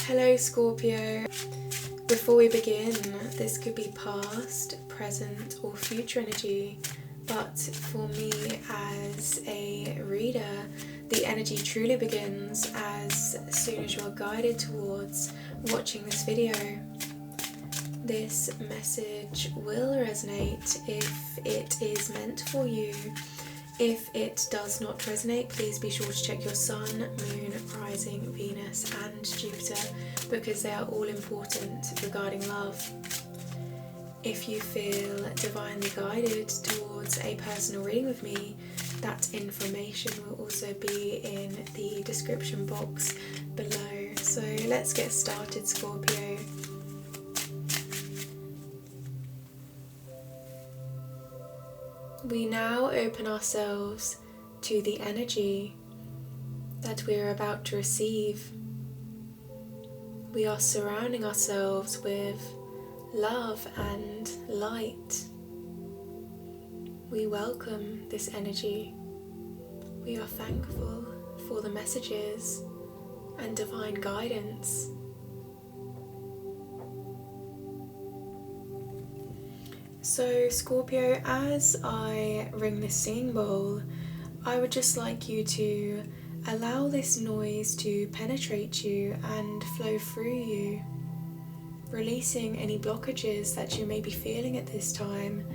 Hello Scorpio. Before we begin, this could be past, present or future energy, but for me as a reader, the energy truly begins as soon as you are guided towards watching this video. This message will resonate if it is meant for you. If it does not resonate, please be sure to check your Sun, Moon, Rising, Venus and Jupiter, because they are all important regarding love. If you feel divinely guided towards a personal reading with me, that information will also be in the description box below. So let's get started, Scorpio. We now open ourselves to the energy that we are about to receive. We are surrounding ourselves with love and light. We welcome this energy. We are thankful for the messages and divine guidance. So Scorpio, as I ring this singing bowl, I would just like you to allow this noise to penetrate you and flow through you, releasing any blockages that you may be feeling at this time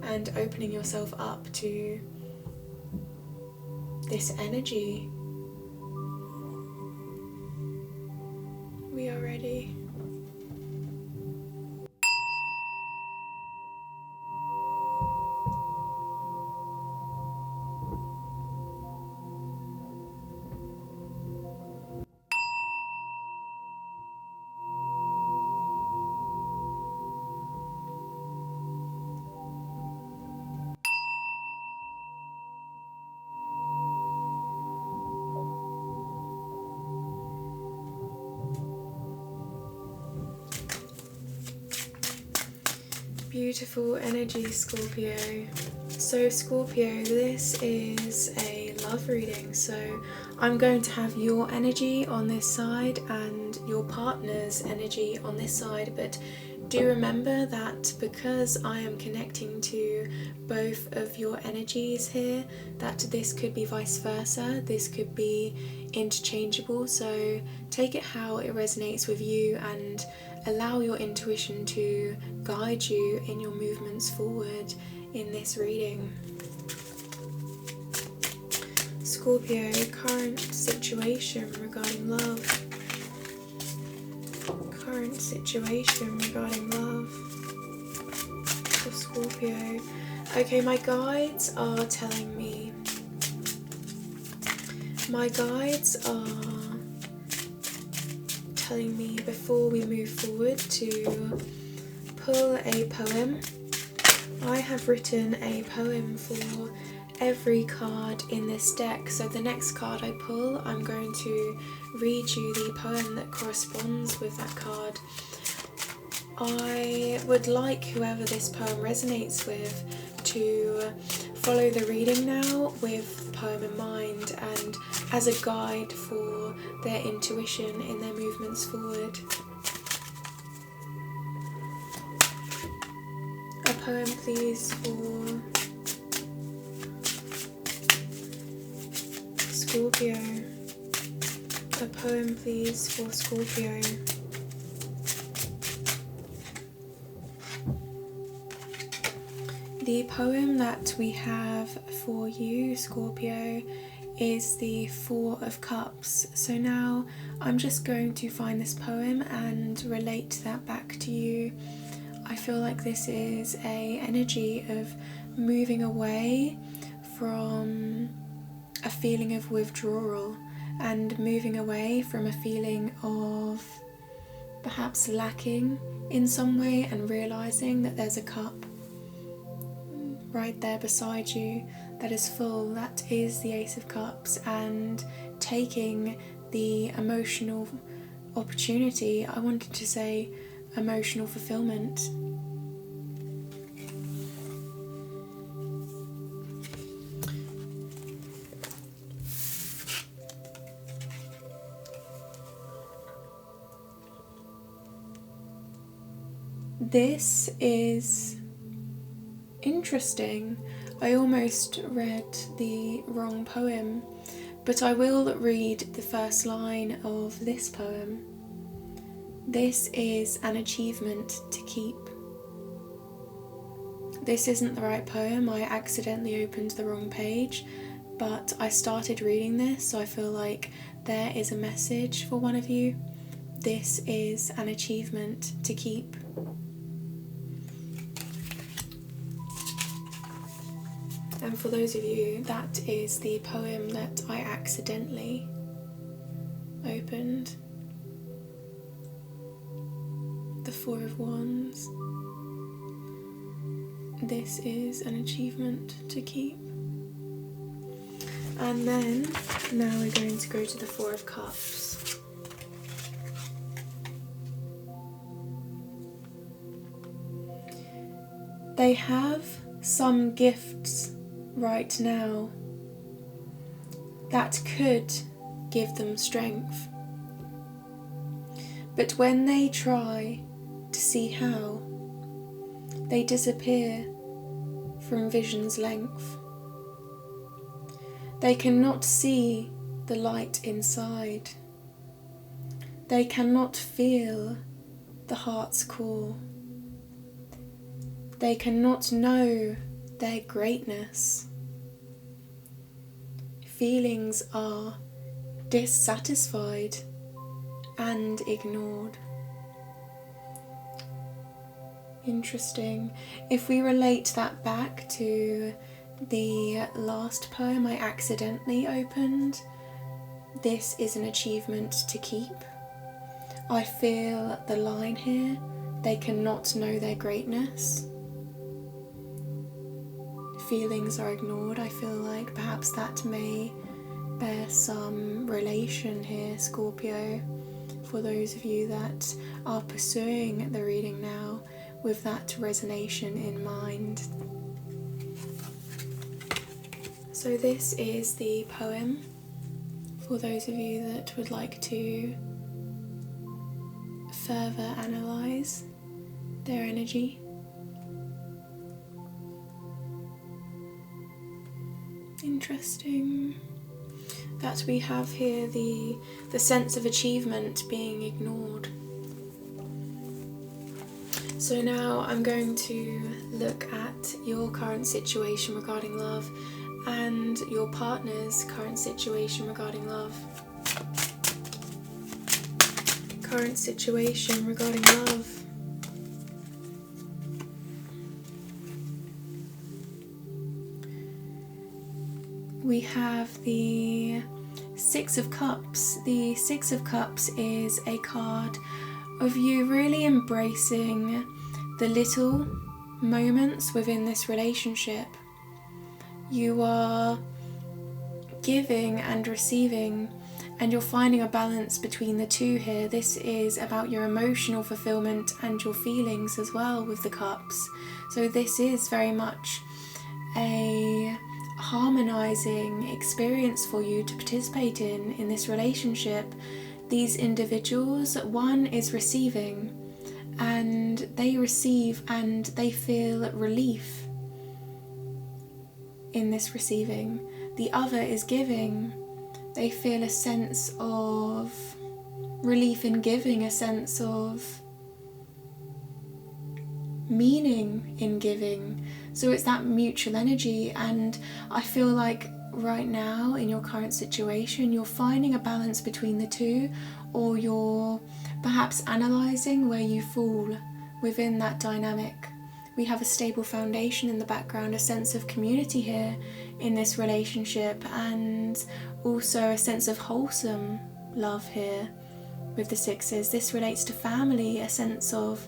and opening yourself up to this energy. We are ready. Beautiful energy, Scorpio. So Scorpio, this is a love reading, so I'm going to have your energy on this side and your partner's energy on this side, but do remember that because I am connecting to both of your energies here, that this could be vice versa, this could be interchangeable, so take it how it resonates with you and allow your intuition to guide you in your movements forward in this reading. Scorpio, current situation regarding love. Current situation regarding love for Scorpio. Okay, my guides are telling me, before we move forward to pull a poem. I have written a poem for every card in this deck, so the next card I pull, I'm going to read you the poem that corresponds with that card. I would like whoever this poem resonates with to follow the reading now with the poem in mind and as a guide for their intuition in their movements forward. A poem please for Scorpio. A poem please for Scorpio. The poem that we have for you, Scorpio, is the Four of Cups. So now I'm just going to find this poem and relate that back to you. I feel like this is an energy of moving away from a feeling of withdrawal and moving away from a feeling of perhaps lacking in some way and realizing that there's a cup right there beside you that is full. That is the Ace of Cups, and taking the emotional opportunity, I wanted to say emotional fulfillment. This is interesting. I almost read the wrong poem, but I will read the first line of this poem. This is an achievement to keep. This isn't the right poem. I accidentally opened the wrong page, but I started reading this, so I feel like there is a message for one of you. This is an achievement to keep. And for those of you, that is the poem that I accidentally opened. The Four of Wands. This is an achievement to keep. And then, now we're going to go to the Four of Cups. They have some gifts right now that could give them strength. But when they try to see how, they disappear from vision's length. They cannot see the light inside. They cannot feel the heart's core. They cannot know their greatness. Feelings are dissatisfied and ignored. Interesting. If we relate that back to the last poem I accidentally opened, this is an achievement to keep. I feel the line here, they cannot know their greatness. Feelings are ignored. I feel like perhaps that may bear some relation here, Scorpio, for those of you that are pursuing the reading now with that resonation in mind. So this is the poem for those of you that would like to further analyse their energy. Interesting that we have here the sense of achievement being ignored. So now I'm going to look at your current situation regarding love and your partner's current situation regarding love. Current situation regarding love. We have the Six of Cups. The Six of Cups is a card of you really embracing the little moments within this relationship. You are giving and receiving, and you're finding a balance between the two here. This is about your emotional fulfillment and your feelings as well with the cups. So this is very much a harmonizing experience for you to participate in this relationship. These individuals, one is receiving, and they receive and they feel relief in this receiving. The other is giving. They feel a sense of relief in giving, a sense of meaning in giving. So it's that mutual energy, and I feel like right now in your current situation you're finding a balance between the two, or you're perhaps analysing where you fall within that dynamic. We have a stable foundation in the background, a sense of community here in this relationship, and also a sense of wholesome love here with the sixes. This relates to family, a sense of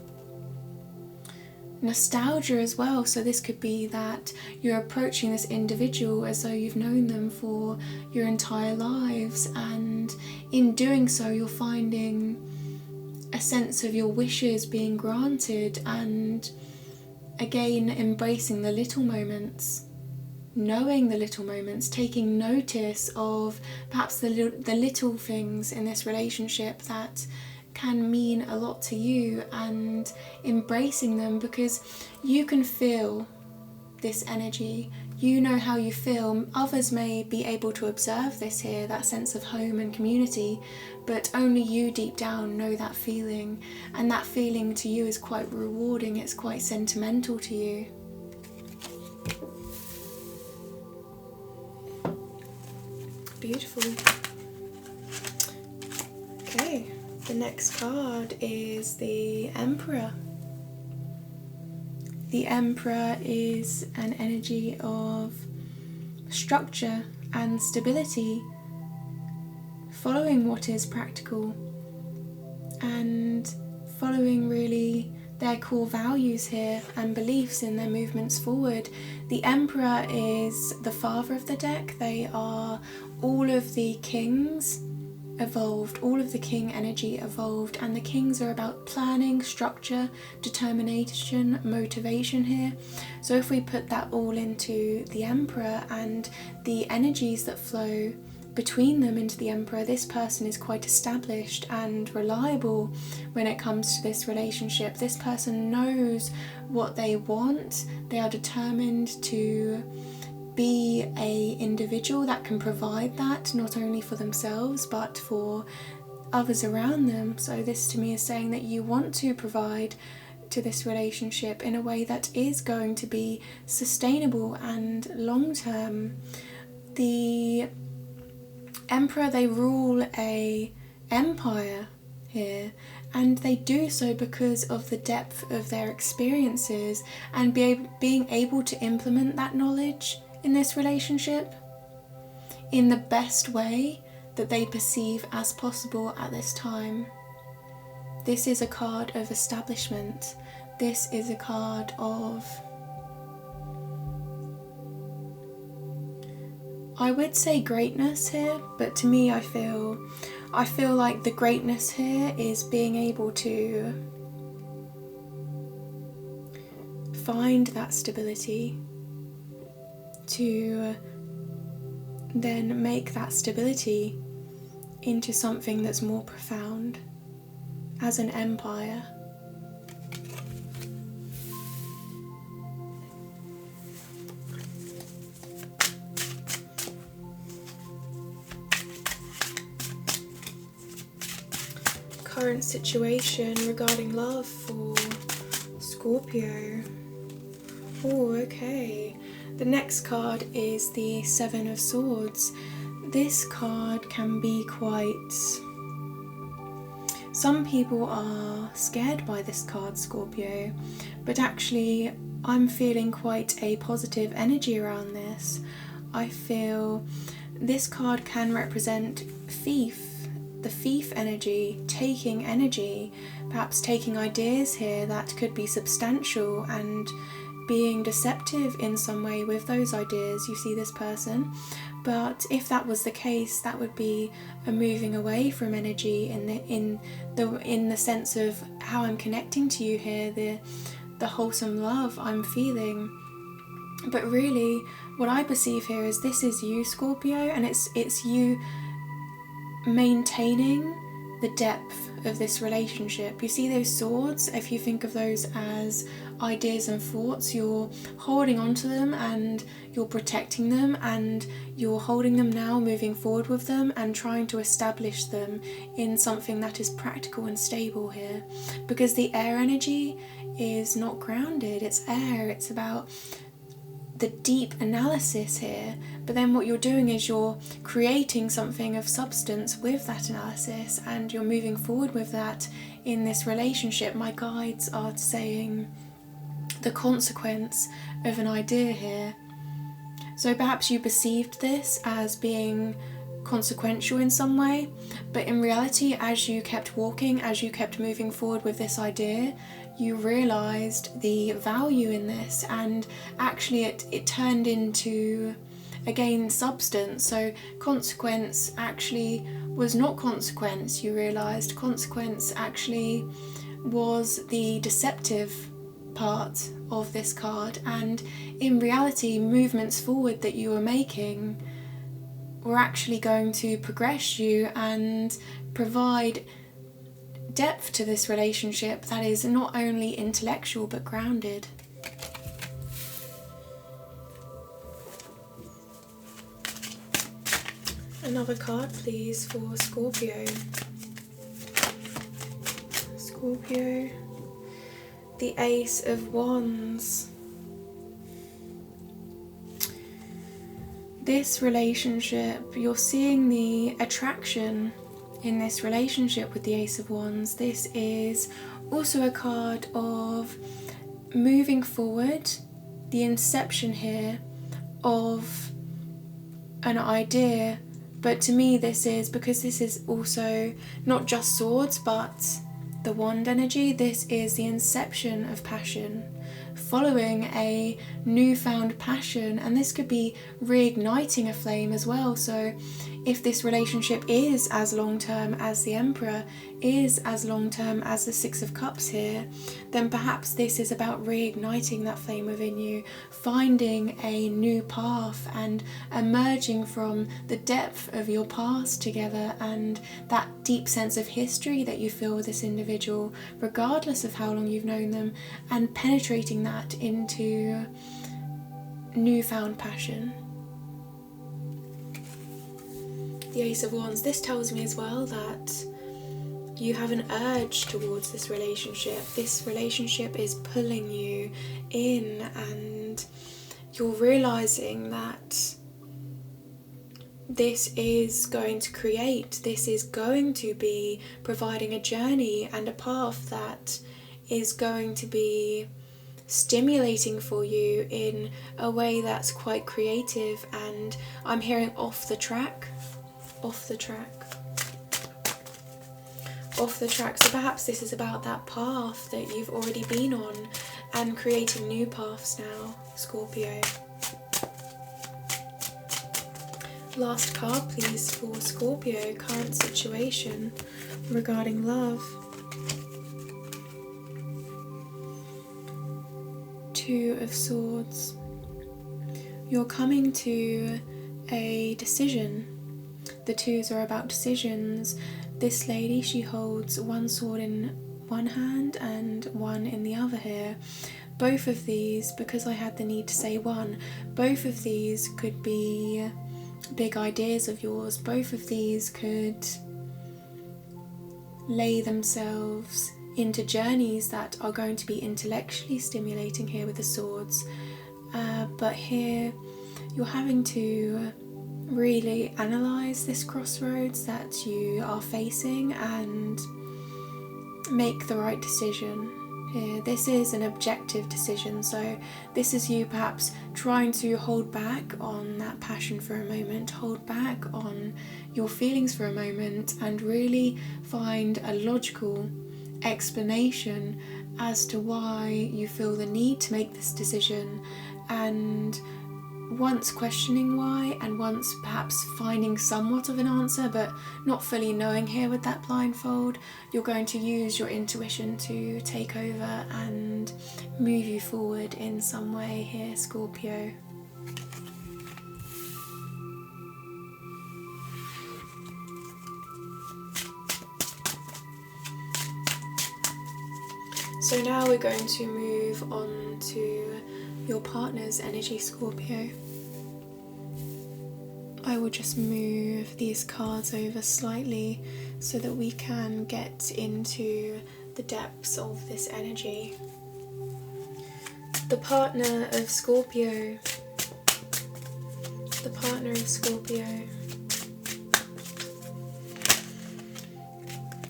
nostalgia as well. So this could be that you're approaching this individual as though you've known them for your entire lives, and in doing so you're finding a sense of your wishes being granted, and again embracing the little moments, knowing the little moments, taking notice of perhaps the little things in this relationship that can mean a lot to you, and embracing them, because you can feel this energy. You know how you feel. Others may be able to observe this here, that sense of home and community, but only you deep down know that feeling, and that feeling to you is quite rewarding, it's quite sentimental to you. Beautiful. Okay, the next card is the Emperor. The Emperor is an energy of structure and stability, following what is practical and following really their core values here and beliefs in their movements forward. The Emperor is the father of the deck. They are all of the kings evolved, all of the king energy evolved, and the kings are about planning, structure, determination, motivation here. So if we put that all into the Emperor and the energies that flow between them into the Emperor, this person is quite established and reliable when it comes to this relationship. This person knows what they want. They are determined to be an individual that can provide that, not only for themselves but for others around them. So this to me is saying that you want to provide to this relationship in a way that is going to be sustainable and long-term. The Emperor, they rule a empire here, and they do so because of the depth of their experiences and being able to implement that knowledge in this relationship in the best way that they perceive as possible at this time. This is a card of establishment. This is a card of, I would say, greatness here, but to me I feel like the greatness here is being able to find that stability, to then make that stability into something that's more profound as an empire. Current situation regarding love for Scorpio. Oh, okay. The next card is the Seven of Swords. This card can be quite... Some people are scared by this card, Scorpio, but actually I'm feeling quite a positive energy around this. I feel this card can represent thief, the thief energy, taking energy, perhaps taking ideas here that could be substantial and being deceptive in some way with those ideas. You see this person, but if that was the case, that would be a moving away from energy in the sense of how I'm connecting to you here, the wholesome love I'm feeling. But really what I perceive here is this is you, Scorpio, and it's you maintaining the depth of this relationship. You see those swords, if you think of those as ideas and thoughts, you're holding on to them and you're protecting them and you're holding them now, moving forward with them and trying to establish them in something that is practical and stable here, because the air energy is not grounded, it's air, it's about the deep analysis here, but then what you're doing is you're creating something of substance with that analysis and you're moving forward with that in this relationship. My guides are saying the consequence of an idea here. So perhaps you perceived this as being consequential in some way, but in reality, as you kept walking, as you kept moving forward with this idea, you realized the value in this, and actually it turned into, again, substance. So consequence actually was not consequence. You realized consequence actually was the deceptive part of this card, and in reality movements forward that you were making were actually going to progress you and provide depth to this relationship that is not only intellectual but grounded. Another card, please, for Scorpio. Scorpio. The Ace of Wands. This relationship, you're seeing the attraction in this relationship with the Ace of Wands. This is also a card of moving forward, the inception here of an idea. But to me, this is, because this is also not just swords, but the wand energy, this is the inception of passion, following a newfound passion, and this could be reigniting a flame as well. So if this relationship is as long-term as the Emperor, is as long-term as the Six of Cups here, then perhaps this is about reigniting that flame within you, finding a new path and emerging from the depth of your past together and that deep sense of history that you feel with this individual, regardless of how long you've known them, and penetrating that into newfound passion. The Ace of Wands, this tells me as well that you have an urge towards this relationship. This relationship is pulling you in, and you're realizing that this is going to create, this is going to be providing a journey and a path that is going to be stimulating for you in a way that's quite creative. And I'm hearing off the track. So perhaps this is about that path that you've already been on and creating new paths now, Scorpio. Last card, please, for Scorpio, current situation regarding love. Two of Swords. You're coming to a decision. The twos are about decisions. This lady, she holds one sword in one hand and one in the other here. Both of these, because I had the need to say one, both of these could be big ideas of yours. Both of these could lay themselves into journeys that are going to be intellectually stimulating here with the swords. But here you're having to really analyze this crossroads that you are facing and make the right decision here. This is an objective decision, so this is you perhaps trying to hold back on that passion for a moment, hold back on your feelings for a moment, and really find a logical explanation as to why you feel the need to make this decision. And once questioning why, and once perhaps finding somewhat of an answer but not fully knowing here with that blindfold, you're going to use your intuition to take over and move you forward in some way here, Scorpio. So now we're going to move on to your partner's energy, Scorpio. I will just move these cards over slightly so that we can get into the depths of this energy. The partner of Scorpio. The partner of Scorpio.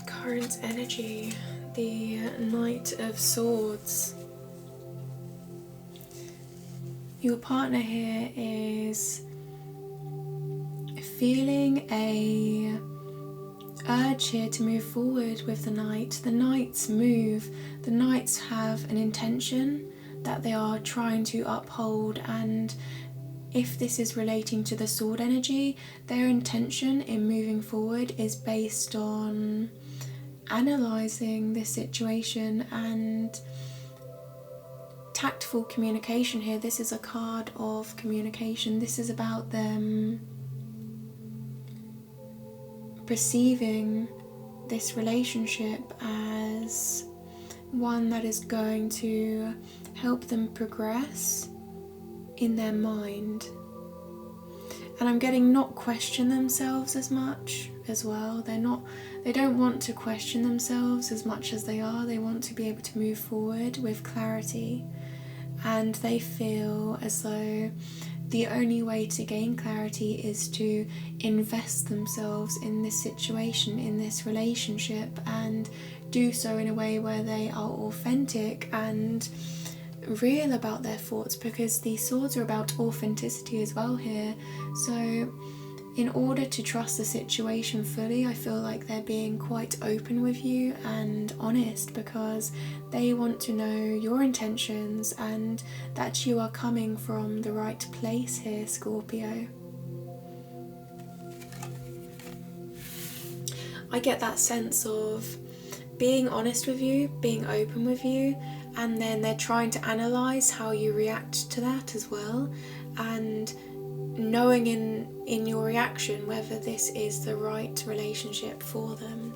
Current energy. The Knight of Swords. Your partner here is feeling a urge here to move forward with the Knight. The Knights move. The Knights have an intention that they are trying to uphold, and if this is relating to the sword energy, their intention in moving forward is based on analysing this situation and tactful communication here. This is a card of communication. This is about them perceiving this relationship as one that is going to help them progress in their mind. And I'm getting not question themselves as much as well. They don't want to question themselves as much as they are. They want to be able to move forward with clarity. And they feel as though the only way to gain clarity is to invest themselves in this situation, in this relationship, and do so in a way where they are authentic and real about their thoughts, because these swords are about authenticity as well here. So in order to trust the situation fully, I feel like they're being quite open with you and honest, because they want to know your intentions and that you are coming from the right place here, Scorpio. I get that sense of being honest with you, being open with you, and then they're trying to analyse how you react to that as well, and knowing in your reaction whether this is the right relationship for them.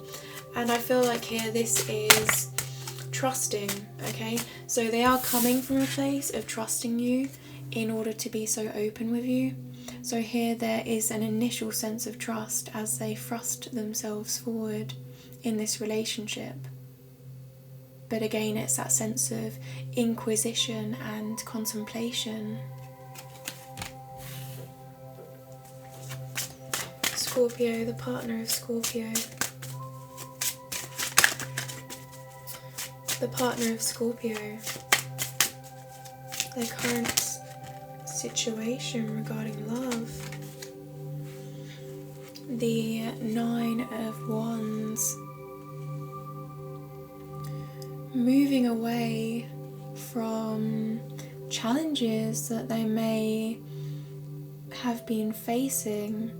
And I feel like here this is trusting, okay? So they are coming from a place of trusting you in order to be so open with you. So here there is an initial sense of trust as they thrust themselves forward in this relationship. But again, it's that sense of inquisition and contemplation. Scorpio, the partner of Scorpio. The partner of Scorpio. Their current situation regarding love. The 9 of Wands. Moving away from challenges that they may have been facing.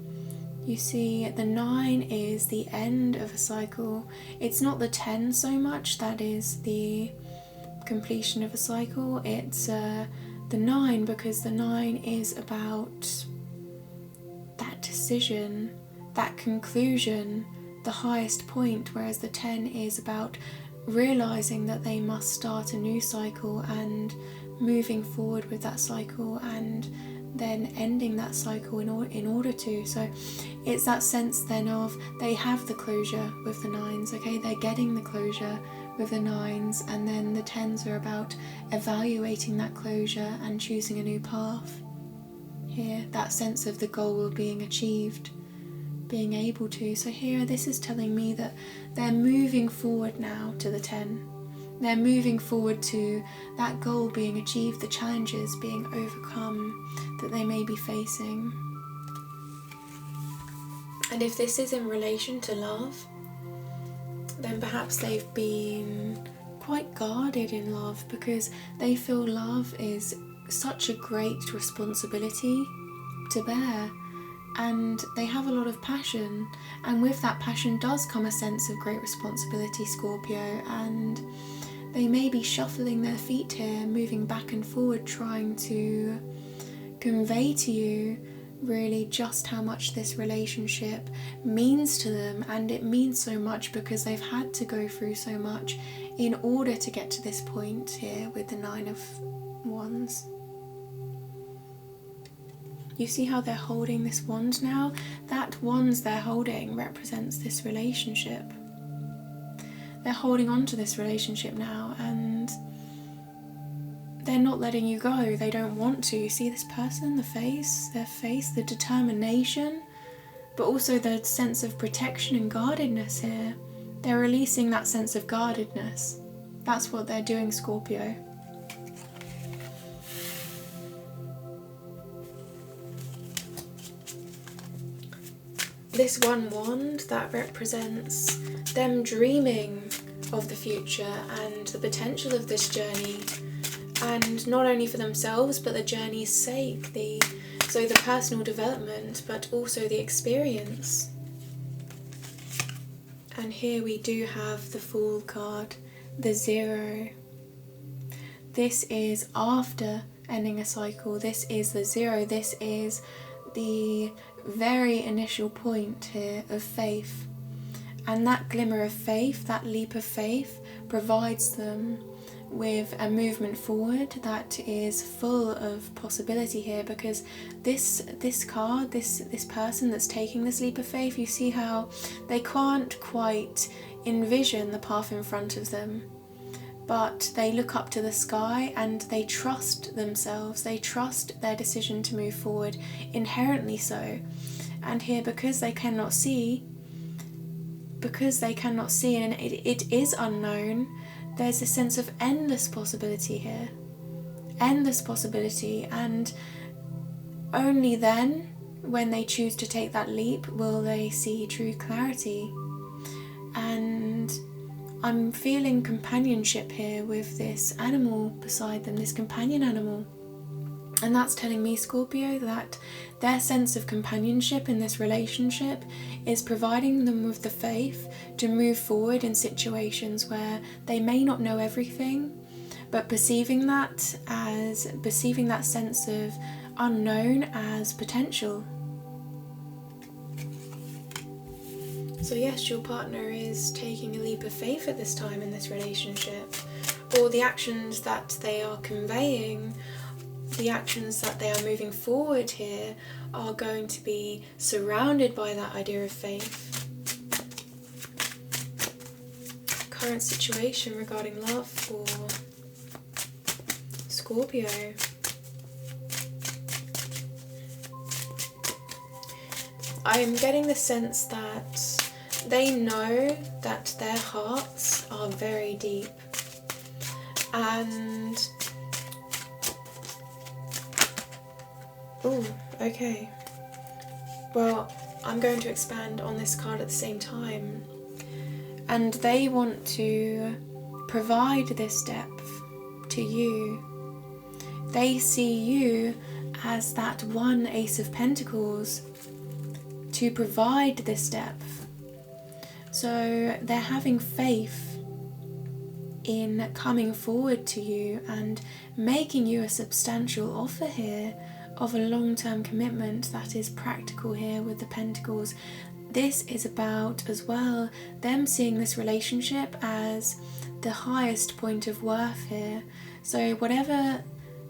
You see, the 9 is the end of a cycle. It's not the 10 so much that is the completion of a cycle. It's the 9, because the 9 is about that decision, that conclusion, the highest point, whereas the 10 is about realizing that they must start a new cycle and moving forward with that cycle and then ending that cycle in order to. So it's that sense then of they have the closure with the 9s, okay? They're getting the closure with the 9s, and then the 10s are about evaluating that closure and choosing a new path. Here, that sense of the goal being achieved, being able to. So here, this is telling me that they're moving forward now to the 10. They're moving forward to that goal being achieved, the challenges being overcome that they may be facing. And if this is in relation to love, then perhaps they've been quite guarded in love, because they feel love is such a great responsibility to bear. And they have a lot of passion, and with that passion does come a sense of great responsibility, Scorpio, and they may be shuffling their feet here, moving back and forward, trying to convey to you really just how much this relationship means to them. And it means so much because they've had to go through so much in order to get to this point here with the 9 of Wands. You see how they're holding this wand now? That wand they're holding represents this relationship. They're holding on to this relationship now, and they're not letting you go. They don't want to. You see this person, their face, the determination, but also the sense of protection and guardedness here. They're releasing that sense of guardedness. That's what they're doing, Scorpio. This 1 wand, that represents them dreaming of the future and the potential of this journey, and not only for themselves but the journey's sake, so the personal development, but also the experience. And here we do have the Fool card, the 0. This is after ending a cycle. This is the 0. This is the very initial point here of faith. And that glimmer of faith, that leap of faith, provides them with a movement forward that is full of possibility here, because this card, this person that's taking this leap of faith, you see how they can't quite envision the path in front of them, but they look up to the sky and they trust themselves, they trust their decision to move forward, inherently so. And here, because they cannot see and it is unknown, there's a sense of endless possibility here. Endless possibility, and only then, when they choose to take that leap, will they see true clarity. And I'm feeling companionship here with this animal beside them, this companion animal. And that's telling me, Scorpio, that their sense of companionship in this relationship is providing them with the faith to move forward in situations where they may not know everything, but perceiving that sense of unknown as potential. So yes, your partner is taking a leap of faith at this time in this relationship, or the actions that they are conveying, the actions that they are moving forward here are going to be surrounded by that idea of faith. Current situation regarding love for Scorpio. I am getting the sense that they know that their hearts are very deep, and oh, okay. Well, I'm going to expand on this card at the same time. And they want to provide this depth to you. They see you as that one Ace of Pentacles to provide this depth. So they're having faith in coming forward to you and making you a substantial offer here of a long-term commitment that is practical here with the Pentacles. This is about, as well, them seeing this relationship as the highest point of worth here. So whatever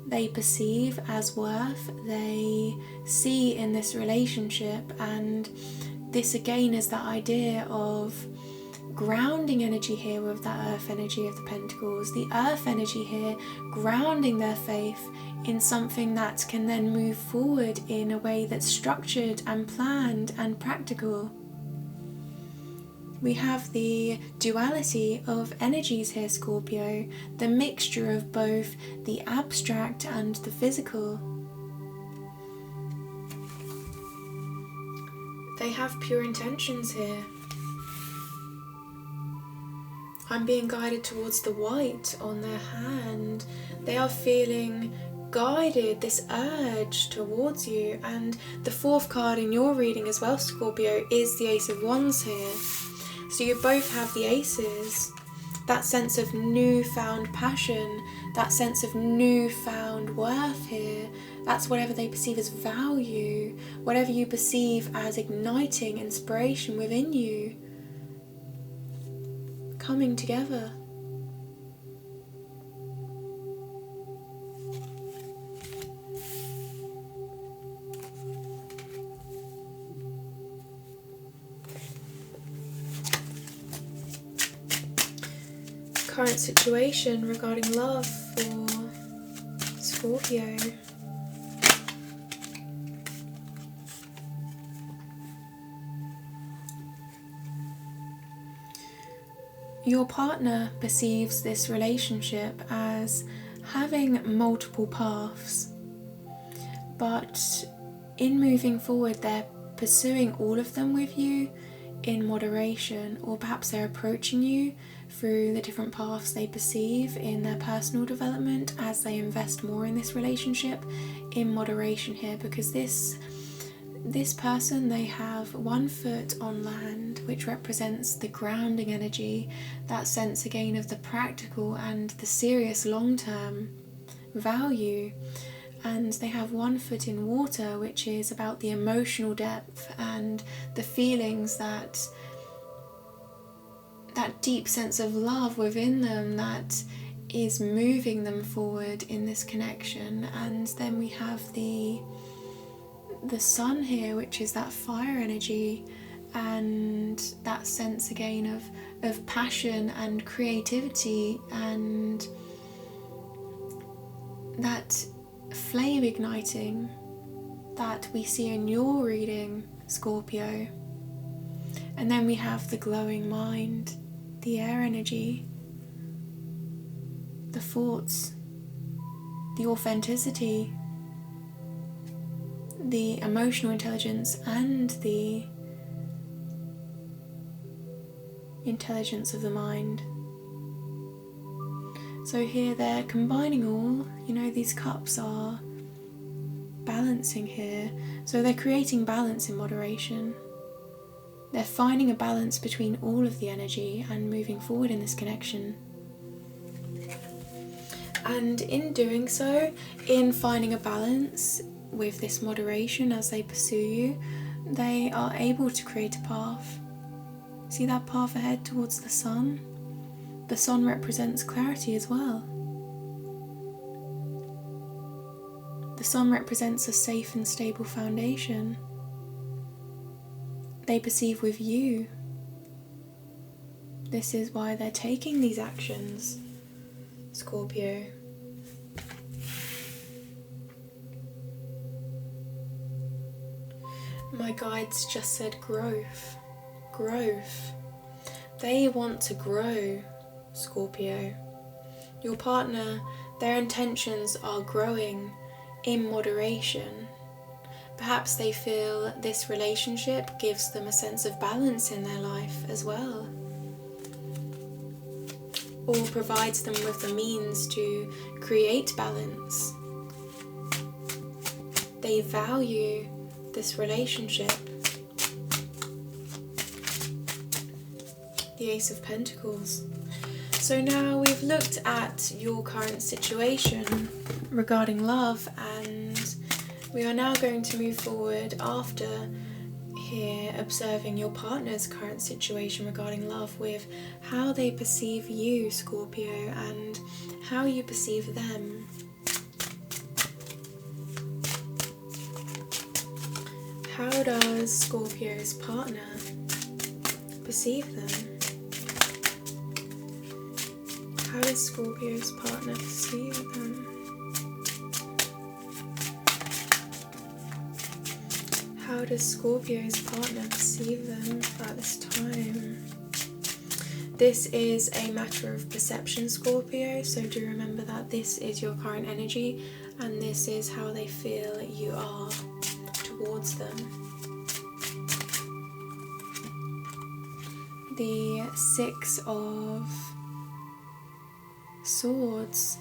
they perceive as worth, they see in this relationship, and this again is that idea of grounding energy here with that earth energy of the Pentacles. The earth energy here grounding their faith in something that can then move forward in a way that's structured and planned and practical. We have the duality of energies here, Scorpio, the mixture of both the abstract and the physical. They have pure intentions here. I'm being guided towards the white on their hand. They are feeling guided, this urge towards you. And the fourth card in your reading as well, Scorpio, is the Ace of Wands here. So you both have the aces, that sense of newfound passion, that sense of newfound worth here. That's whatever they perceive as value, whatever you perceive as igniting inspiration within you, coming together. Current situation regarding love for Scorpio. Your partner perceives this relationship as having multiple paths, but in moving forward they're pursuing all of them with you in moderation, or perhaps they're approaching you through the different paths they perceive in their personal development as they invest more in this relationship in moderation here, because this person, they have one foot on land, which represents the grounding energy, that sense again of the practical and the serious long-term value, and they have one foot in water, which is about the emotional depth and the feelings that that deep sense of love within them that is moving them forward in this connection. And then we have the sun here, which is that fire energy, and that sense again of passion and creativity, and that flame igniting that we see in your reading, Scorpio. And then we have the glowing mind, the air energy, the thoughts, the authenticity, the emotional intelligence, and the intelligence of the mind. So here they're combining all, these cups are balancing here. So they're creating balance in moderation. They're finding a balance between all of the energy and moving forward in this connection. And in doing so, in finding a balance with this moderation as they pursue you, they are able to create a path. See that path ahead towards the sun? The sun represents clarity as well. The sun represents a safe and stable foundation. They perceive with you. This is why they're taking these actions, Scorpio. My guides just said growth. Growth. They want to grow, Scorpio. Your partner, their intentions are growing in moderation. Perhaps they feel this relationship gives them a sense of balance in their life as well, or provides them with the means to create balance. They value this relationship. The Ace of Pentacles. So now we've looked at your current situation regarding love, and we are now going to move forward after here observing your partner's current situation regarding love with how they perceive you, Scorpio, and how you perceive them. How does Scorpio's partner perceive them? How does Scorpio's partner perceive them? How does Scorpio's partner perceive them at this time? This is a matter of perception, Scorpio, so do remember that this is your current energy and this is how they feel you are towards them. The Six of Swords.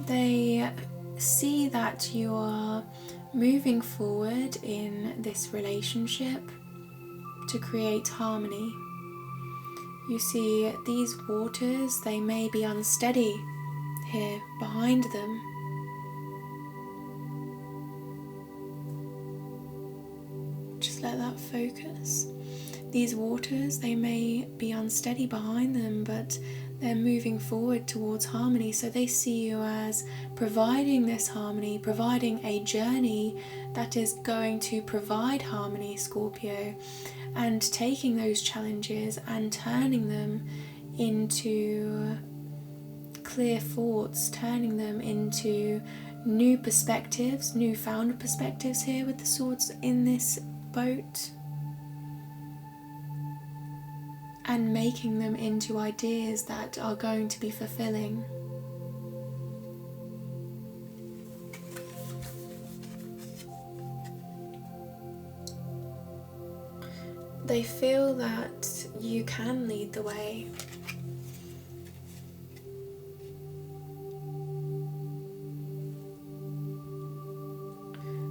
They see that you are moving forward in this relationship to create harmony. You see these waters, they may be unsteady here behind them. Just let that focus. These waters, they may be unsteady behind them, but they're moving forward towards harmony. So they see you as providing this harmony, providing a journey that is going to provide harmony, Scorpio, and taking those challenges and turning them into clear thoughts, turning them into new perspectives, newfound perspectives here with the swords in this boat, and making them into ideas that are going to be fulfilling. They feel that you can lead the way.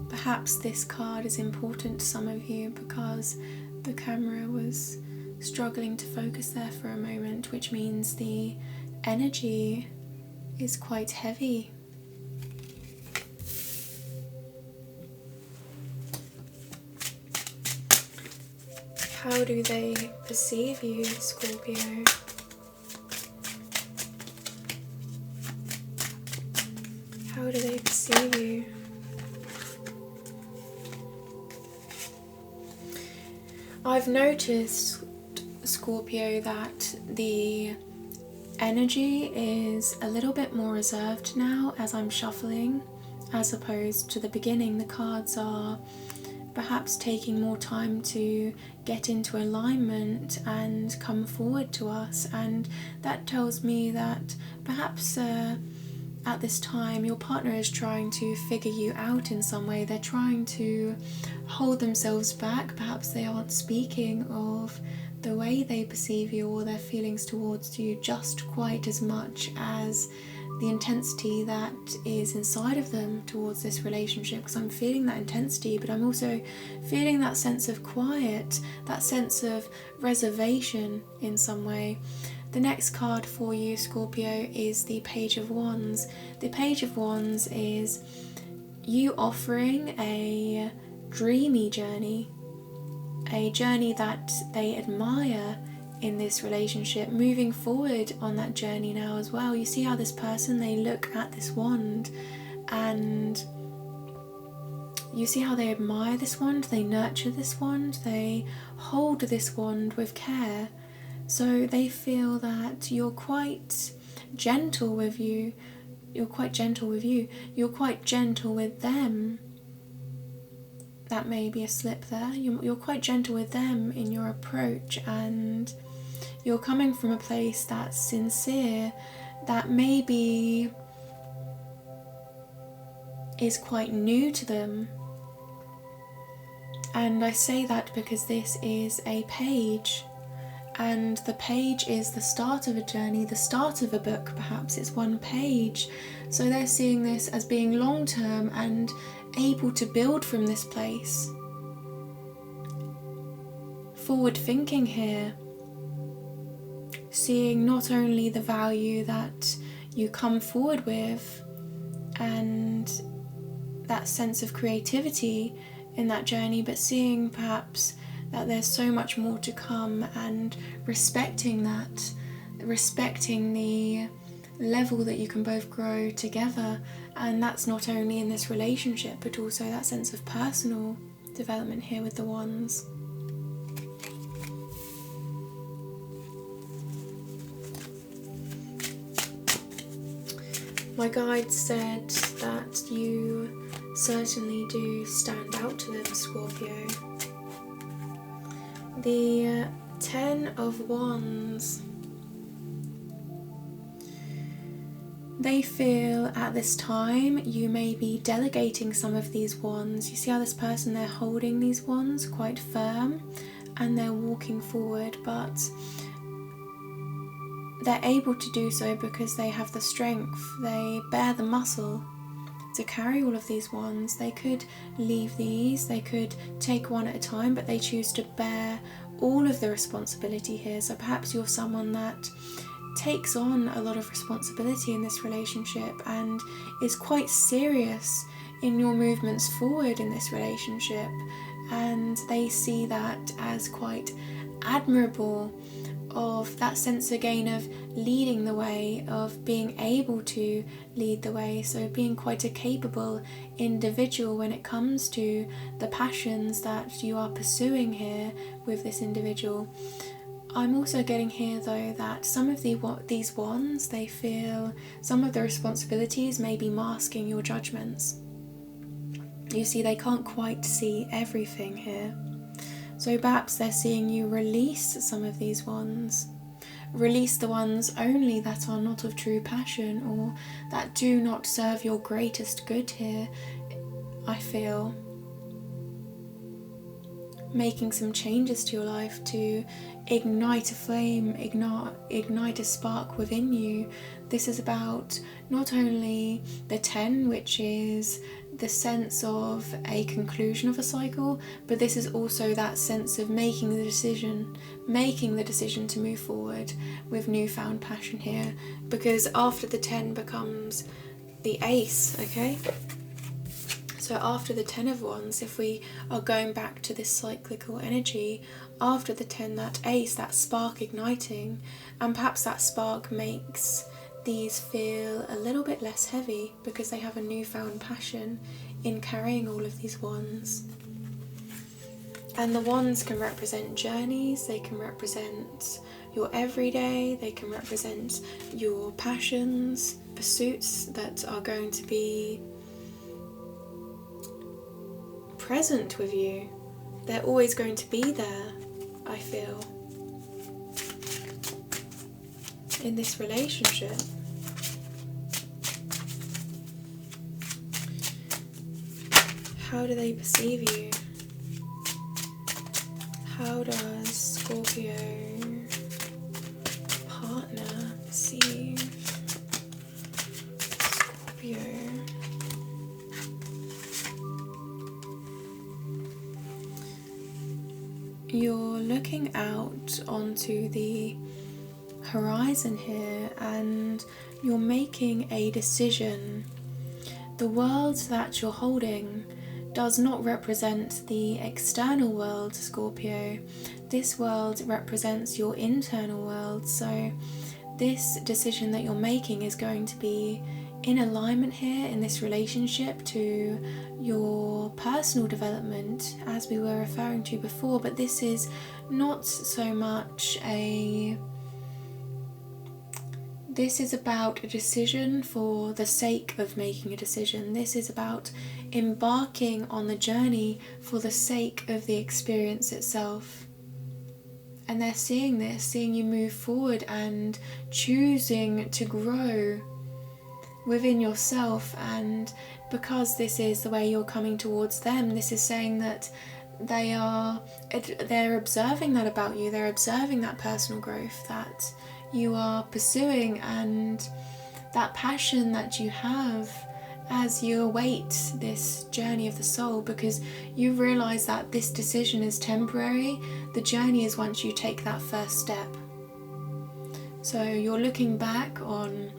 Perhaps this card is important to some of you because the camera was struggling to focus there for a moment, which means the energy is quite heavy. How do they perceive you, Scorpio? How do they perceive you? I've noticed, Scorpio, that the energy is a little bit more reserved now as I'm shuffling, as opposed to the beginning. The cards are perhaps taking more time to get into alignment and come forward to us, and that tells me that perhaps at this time your partner is trying to figure you out in some way. They're trying to hold themselves back. Perhaps they aren't speaking of the way they perceive you or their feelings towards you just quite as much as the intensity that is inside of them towards this relationship, because I'm feeling that intensity, but I'm also feeling that sense of quiet, that sense of reservation in some way. The next card for you, Scorpio, is the Page of Wands. The Page of Wands is you offering a dreamy journey, a journey that they admire in this relationship, moving forward on that journey now as well. You see how this person, they look at this wand and you see how they admire this wand, they nurture this wand, they hold this wand with care. So they feel that you're quite gentle with you, you're quite gentle with them. That may be a slip there. You're quite gentle with them in your approach, and you're coming from a place that's sincere, that maybe is quite new to them. And I say that because this is a page, and the page is the start of a journey, the start of a book. Perhaps it's one page. So they're seeing this as being long-term and able to build from this place. Forward thinking here, seeing not only the value that you come forward with and that sense of creativity in that journey, but seeing perhaps that there's so much more to come, and respecting that, respecting the level that you can both grow together. And that's not only in this relationship, but also that sense of personal development here with the wands. My guide said that you certainly do stand out to them, Scorpio. The Ten of Wands. They feel at this time you may be delegating some of these wands. You see how this person, they're holding these wands quite firm and they're walking forward, but they're able to do so because they have the strength, they bear the muscle to carry all of these wands. They could leave these, they could take one at a time, but they choose to bear all of the responsibility here. So perhaps you're someone that takes on a lot of responsibility in this relationship and is quite serious in your movements forward in this relationship, and they see that as quite admirable, of that sense again of leading the way, of being able to lead the way. So being quite a capable individual when it comes to the passions that you are pursuing here with this individual. I'm also getting here though that some of these wands, they feel some of the responsibilities may be masking your judgments. You see, they can't quite see everything here. So perhaps they're seeing you release some of these wands. Release the ones only that are not of true passion or that do not serve your greatest good here, I feel. Making some changes to your life to ignite a flame, ignite a spark within you. This is about not only the 10, which is the sense of a conclusion of a cycle, but this is also that sense of making the decision to move forward with newfound passion here, because after the 10 becomes the Ace, okay? So after the 10 of Wands, if we are going back to this cyclical energy, after the 10, that Ace, that spark igniting, and perhaps that spark makes these feel a little bit less heavy because they have a newfound passion in carrying all of these wands. And the wands can represent journeys, they can represent your everyday, they can represent your passions, pursuits that are going to be present with you. They're always going to be there, I feel, in this relationship. How do they perceive you? How does Scorpio partner perceive Scorpio? You're looking out onto the horizon here and you're making a decision. The world that you're holding does not represent the external world, Scorpio. This world represents your internal world, so this decision that you're making is going to be in alignment here in this relationship to your personal development, as we were referring to before, but this is not so much this is about a decision for the sake of making a decision. This is about embarking on the journey for the sake of the experience itself. And they're seeing this, seeing you move forward and choosing to grow within yourself. And because this is the way you're coming towards them, this is saying that they're observing that about you. They're observing that personal growth that you are pursuing and that passion that you have as you await this journey of the soul, because you realize that this decision is temporary. The journey is once you take that first step. So you're looking back on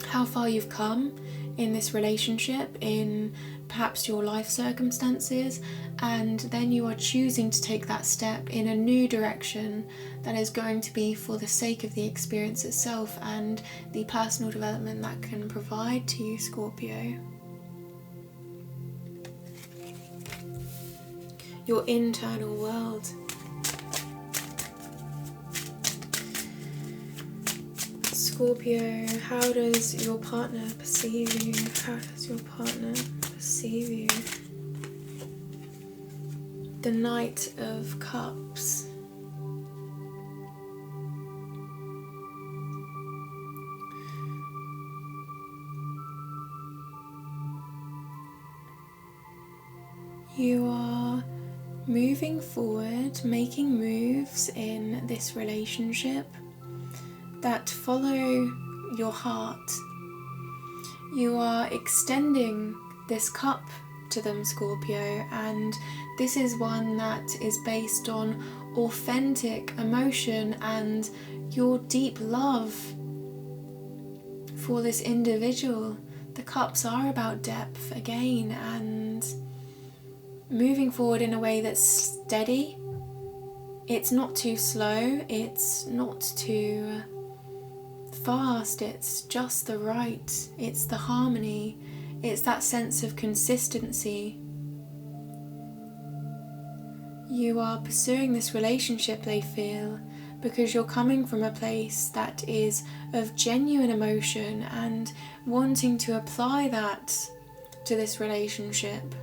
how far you've come in this relationship, in perhaps your life circumstances, and then you are choosing to take that step in a new direction that is going to be for the sake of the experience itself and the personal development that can provide to you, Scorpio. Your internal world. Scorpio, how does your partner perceive you? How does your partner perceive you? The Knight of Cups. You are moving forward, making moves in this relationship that follow your heart. You are extending this cup to them, Scorpio, and this is one that is based on authentic emotion and your deep love for this individual. The cups are about depth again, and moving forward in a way that's steady. It's not too slow, it's not too fast, it's just the right, it's the harmony, it's that sense of consistency. You are pursuing this relationship, they feel, because you're coming from a place that is of genuine emotion and wanting to apply that to this relationship.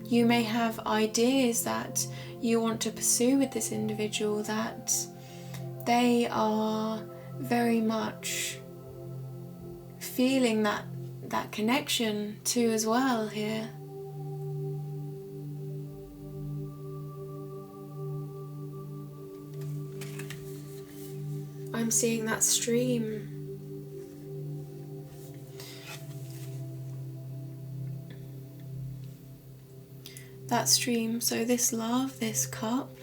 You may have ideas that you want to pursue with this individual that they are very much feeling that connection to as well here. I'm seeing that stream. That stream, so this love, this cup,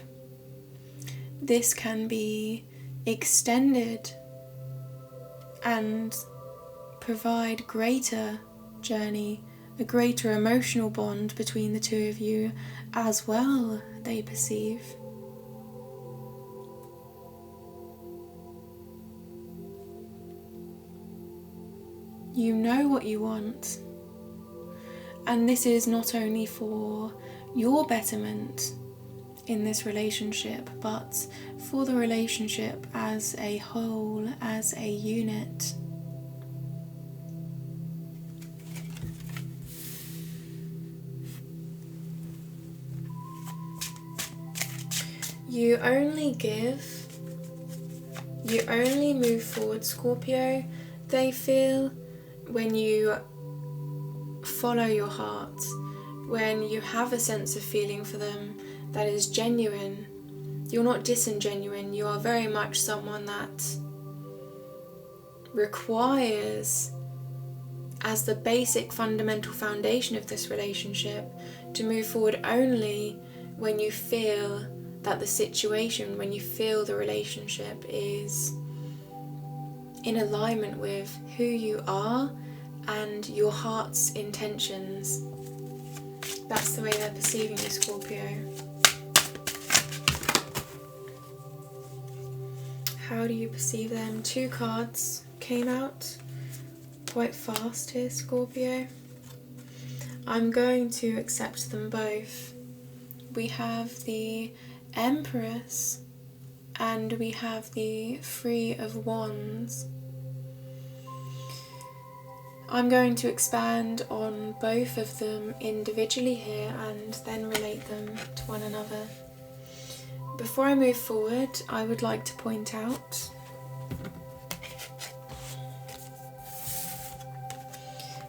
this can be extended and provide greater journey, a greater emotional bond between the two of you as well, they perceive. You know what you want. And this is not only for your betterment in this relationship, but for the relationship as a whole, as a unit. You only give, you only move forward, Scorpio, they feel, when you follow your heart, when you have a sense of feeling for them that is genuine. You're not disingenuine, you are very much someone that requires, as the basic fundamental foundation of this relationship, to move forward only when you feel that the situation, when you feel the relationship is in alignment with who you are and your heart's intentions. That's the way they're perceiving you, Scorpio. How do you perceive them? 2 cards came out quite fast here, Scorpio. I'm going to accept them both. We have the Empress and we have the Three of Wands. I'm going to expand on both of them individually here and then relate them to one another. Before I move forward, I would like to point out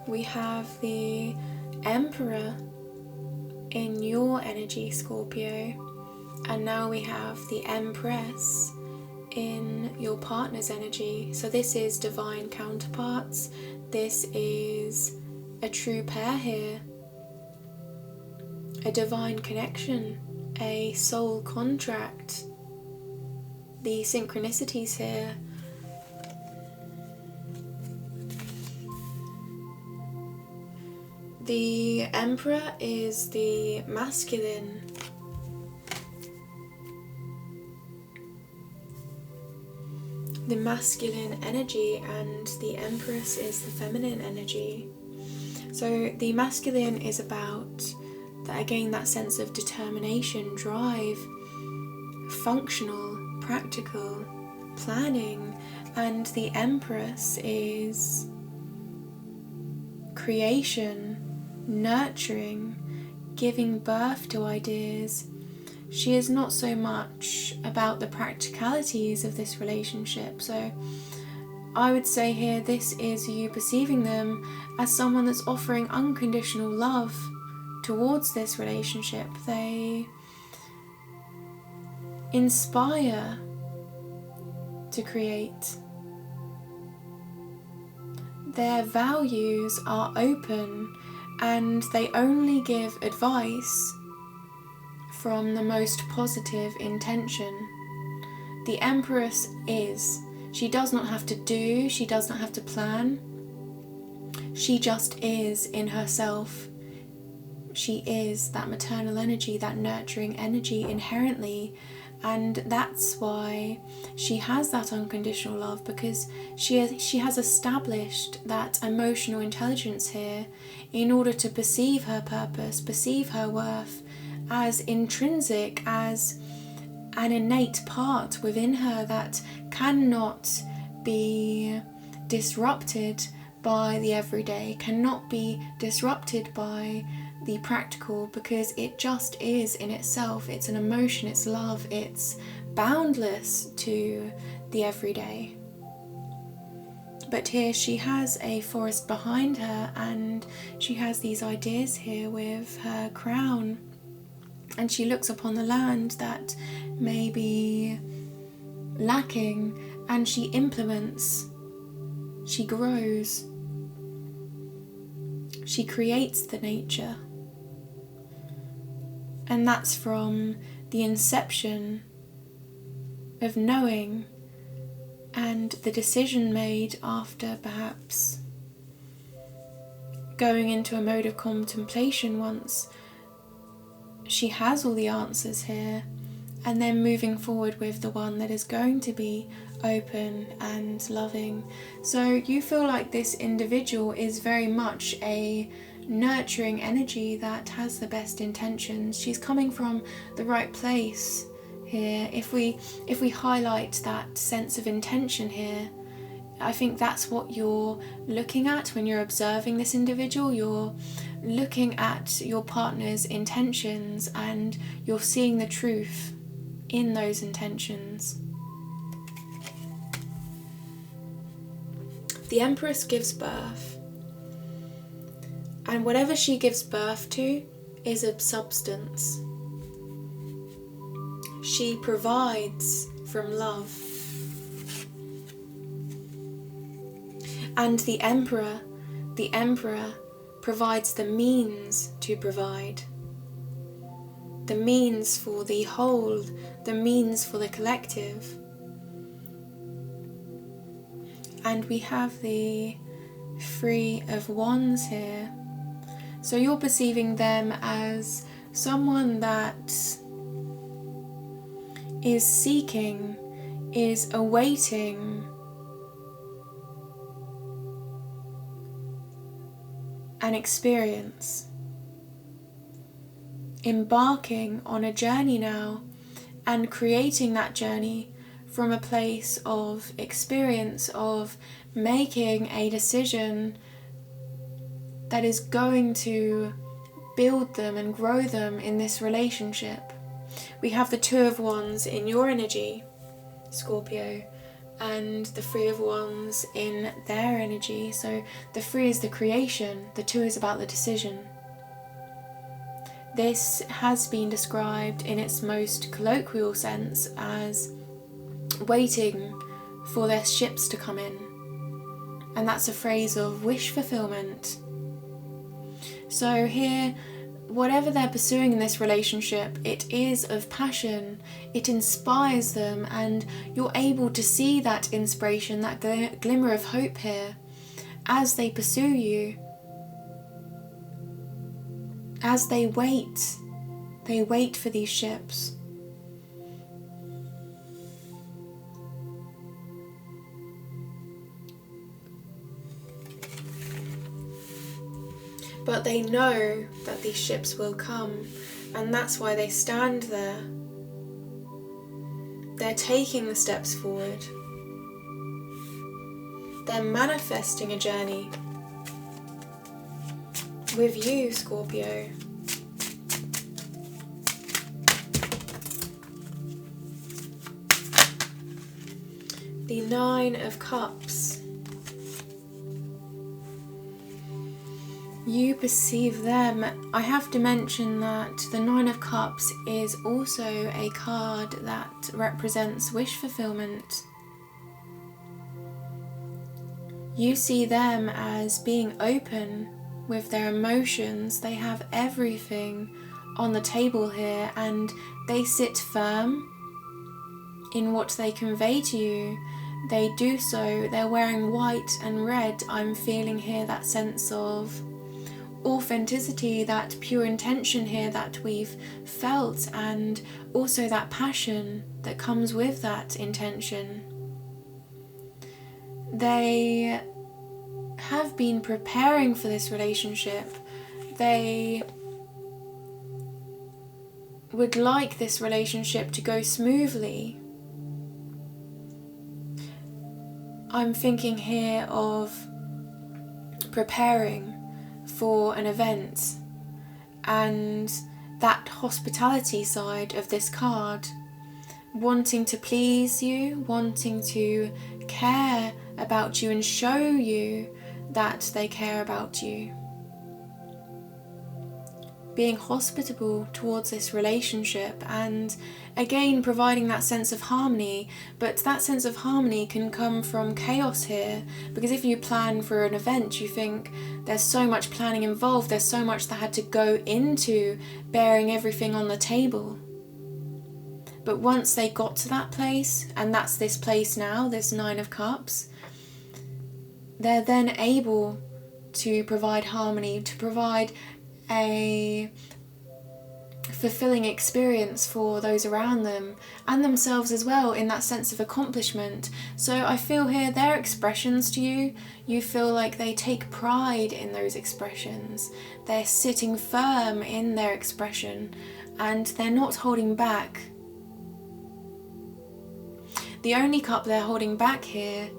we have the Emperor in your energy, Scorpio, and now we have the Empress in your partner's energy. So this is divine counterparts. This is a true pair here, a divine connection, a soul contract. The synchronicities here. The Emperor is the masculine. The masculine energy, and the Empress is the feminine energy. So the masculine is about, again, that sense of determination, drive, functional, practical, planning, and the Empress is creation, nurturing, giving birth to ideas. She is not so much about the practicalities of this relationship. So I would say here, this is you perceiving them as someone that's offering unconditional love towards this relationship. They inspire to create. Their values are open and they only give advice from the most positive intention. The Empress is. She does not have to do, she does not have to plan. She just is in herself. She is that maternal energy, that nurturing energy inherently. And that's why she has that unconditional love, because she has established that emotional intelligence here in order to perceive her purpose, perceive her worth as intrinsic, as an innate part within her that cannot be disrupted by the everyday, cannot be disrupted by the practical, because it just is in itself. It's an emotion, it's love, it's boundless to the everyday. But here she has a forest behind her and she has these ideas here with her crown, and she looks upon the land that may be lacking and she implements, she grows, she creates the nature. And that's from the inception of knowing and the decision made after perhaps going into a mode of contemplation once she has all the answers here, and then moving forward with the one that is going to be open and loving. So you feel like this individual is very much a nurturing energy that has the best intentions. She's coming from the right place here. If we highlight that sense of intention here, I think that's what you're looking at when you're observing this individual. You're looking at your partner's intentions and you're seeing the truth in those intentions. The Empress gives birth, and whatever she gives birth to is a substance. She provides from love. And the Emperor provides the means to provide. The means for the whole, the means for the collective. And we have the Three of Wands here. So you're perceiving them as someone that is seeking, is awaiting an experience, embarking on a journey now and creating that journey from a place of experience, of making a decision that is going to build them and grow them in this relationship. We have the Two of Wands in your energy, Scorpio, and the Three of Wands in their energy. So the Three is the creation, the Two is about the decision. This has been described in its most colloquial sense as waiting for their ships to come in, and that's a phrase of wish fulfillment. So here, whatever they're pursuing in this relationship, it is of passion, it inspires them, and you're able to see that inspiration, that glimmer of hope here as they pursue you, as they wait for these ships. But they know that these ships will come, and that's why they stand there. They're taking the steps forward. They're manifesting a journey with you, Scorpio. The Nine of Cups. You perceive them. I have to mention that the Nine of Cups is also a card that represents wish fulfillment. You see them as being open with their emotions. They have everything on the table here, and they sit firm in what they convey to you. They do so. They're wearing white and red. I'm feeling here that sense of authenticity, that pure intention here that we've felt, and also that passion that comes with that intention. They have been preparing for this relationship. They would like this relationship to go smoothly. I'm thinking here of preparing for an event, and that hospitality side of this card, wanting to please you, wanting to care about you and show you that they care about you. Being hospitable towards this relationship, and again providing that sense of harmony. But that sense of harmony can come from chaos here, because if you plan for an event, you think there's so much planning involved, there's so much that had to go into bearing everything on the table. But once they got to that place, and that's this place now, this Nine of Cups, they're then able to provide harmony, to provide a fulfilling experience for those around them and themselves as well, in that sense of accomplishment. So I feel here their expressions to you, you feel like they take pride in those expressions. They're sitting firm in their expression and they're not holding back. The only cup they're holding back here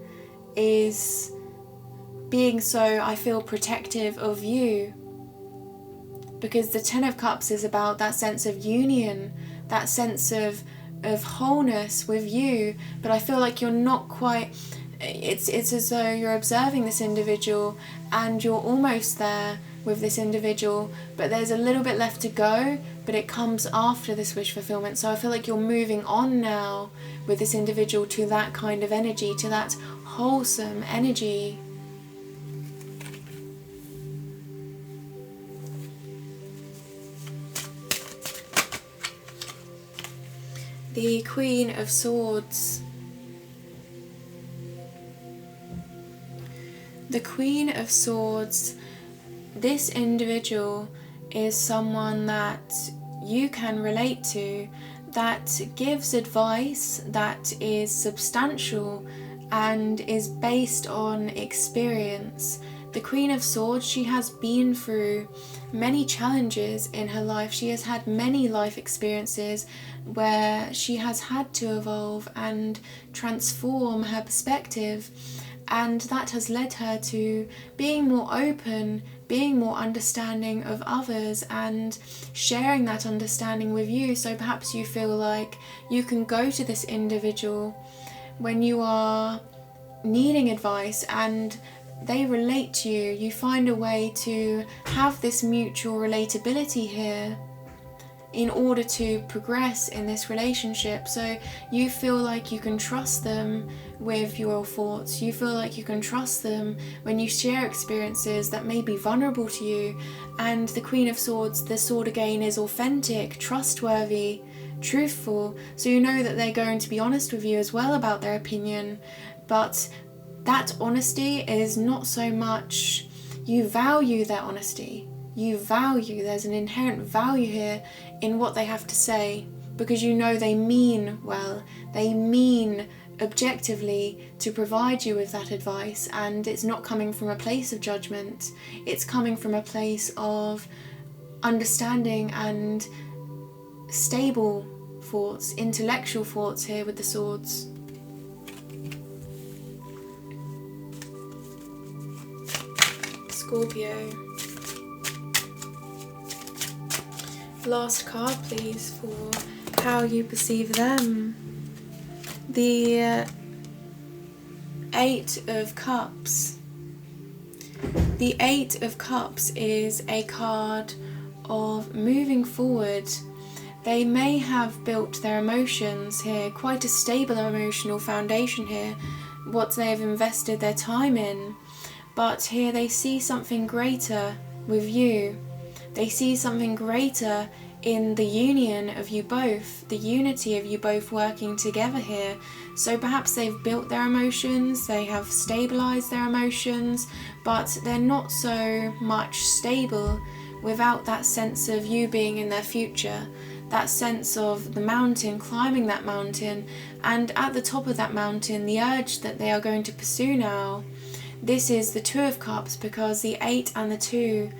is being so, I feel, protective of you. Because the Ten of Cups is about that sense of union, that sense of wholeness with you. But I feel like you're not quite, it's as though you're observing this individual and you're almost there with this individual, but there's a little bit left to go, but it comes after this wish fulfillment. So I feel like you're moving on now with this individual to that kind of energy, to that wholesome energy. The Queen of Swords. The Queen of Swords, this individual is someone that you can relate to, that gives advice that is substantial and is based on experience. The Queen of Swords, she has been through many challenges in her life. She has had many life experiences where she has had to evolve and transform her perspective, and that has led her to being more open, being more understanding of others and sharing that understanding with you. So perhaps you feel like you can go to this individual when you are needing advice and they relate to you. You find a way to have this mutual relatability here in order to progress in this relationship. So you feel like you can trust them with your thoughts. You feel like you can trust them when you share experiences that may be vulnerable to you. And the Queen of Swords, the sword again, is authentic, trustworthy, truthful. So you know that they're going to be honest with you as well about their opinion. But that honesty is not so much, you value their honesty. You value, there's an inherent value here in what they have to say, because you know they mean well, they mean objectively to provide you with that advice, and it's not coming from a place of judgment, it's coming from a place of understanding and stable thoughts, intellectual thoughts here with the swords. Scorpio. Last card please for how you perceive them. The Eight of Cups. The Eight of Cups is a card of moving forward. They may have built their emotions here, quite a stable emotional foundation here, what they have invested their time in. But here they see something greater with you. They see something greater in the union of you both, the unity of you both working together here. So perhaps they've built their emotions, they have stabilized their emotions, but they're not so much stable without that sense of you being in their future, that sense of the mountain, climbing that mountain, and at the top of that mountain, the urge that they are going to pursue now. This is the Two of Cups, because the 8 and the 2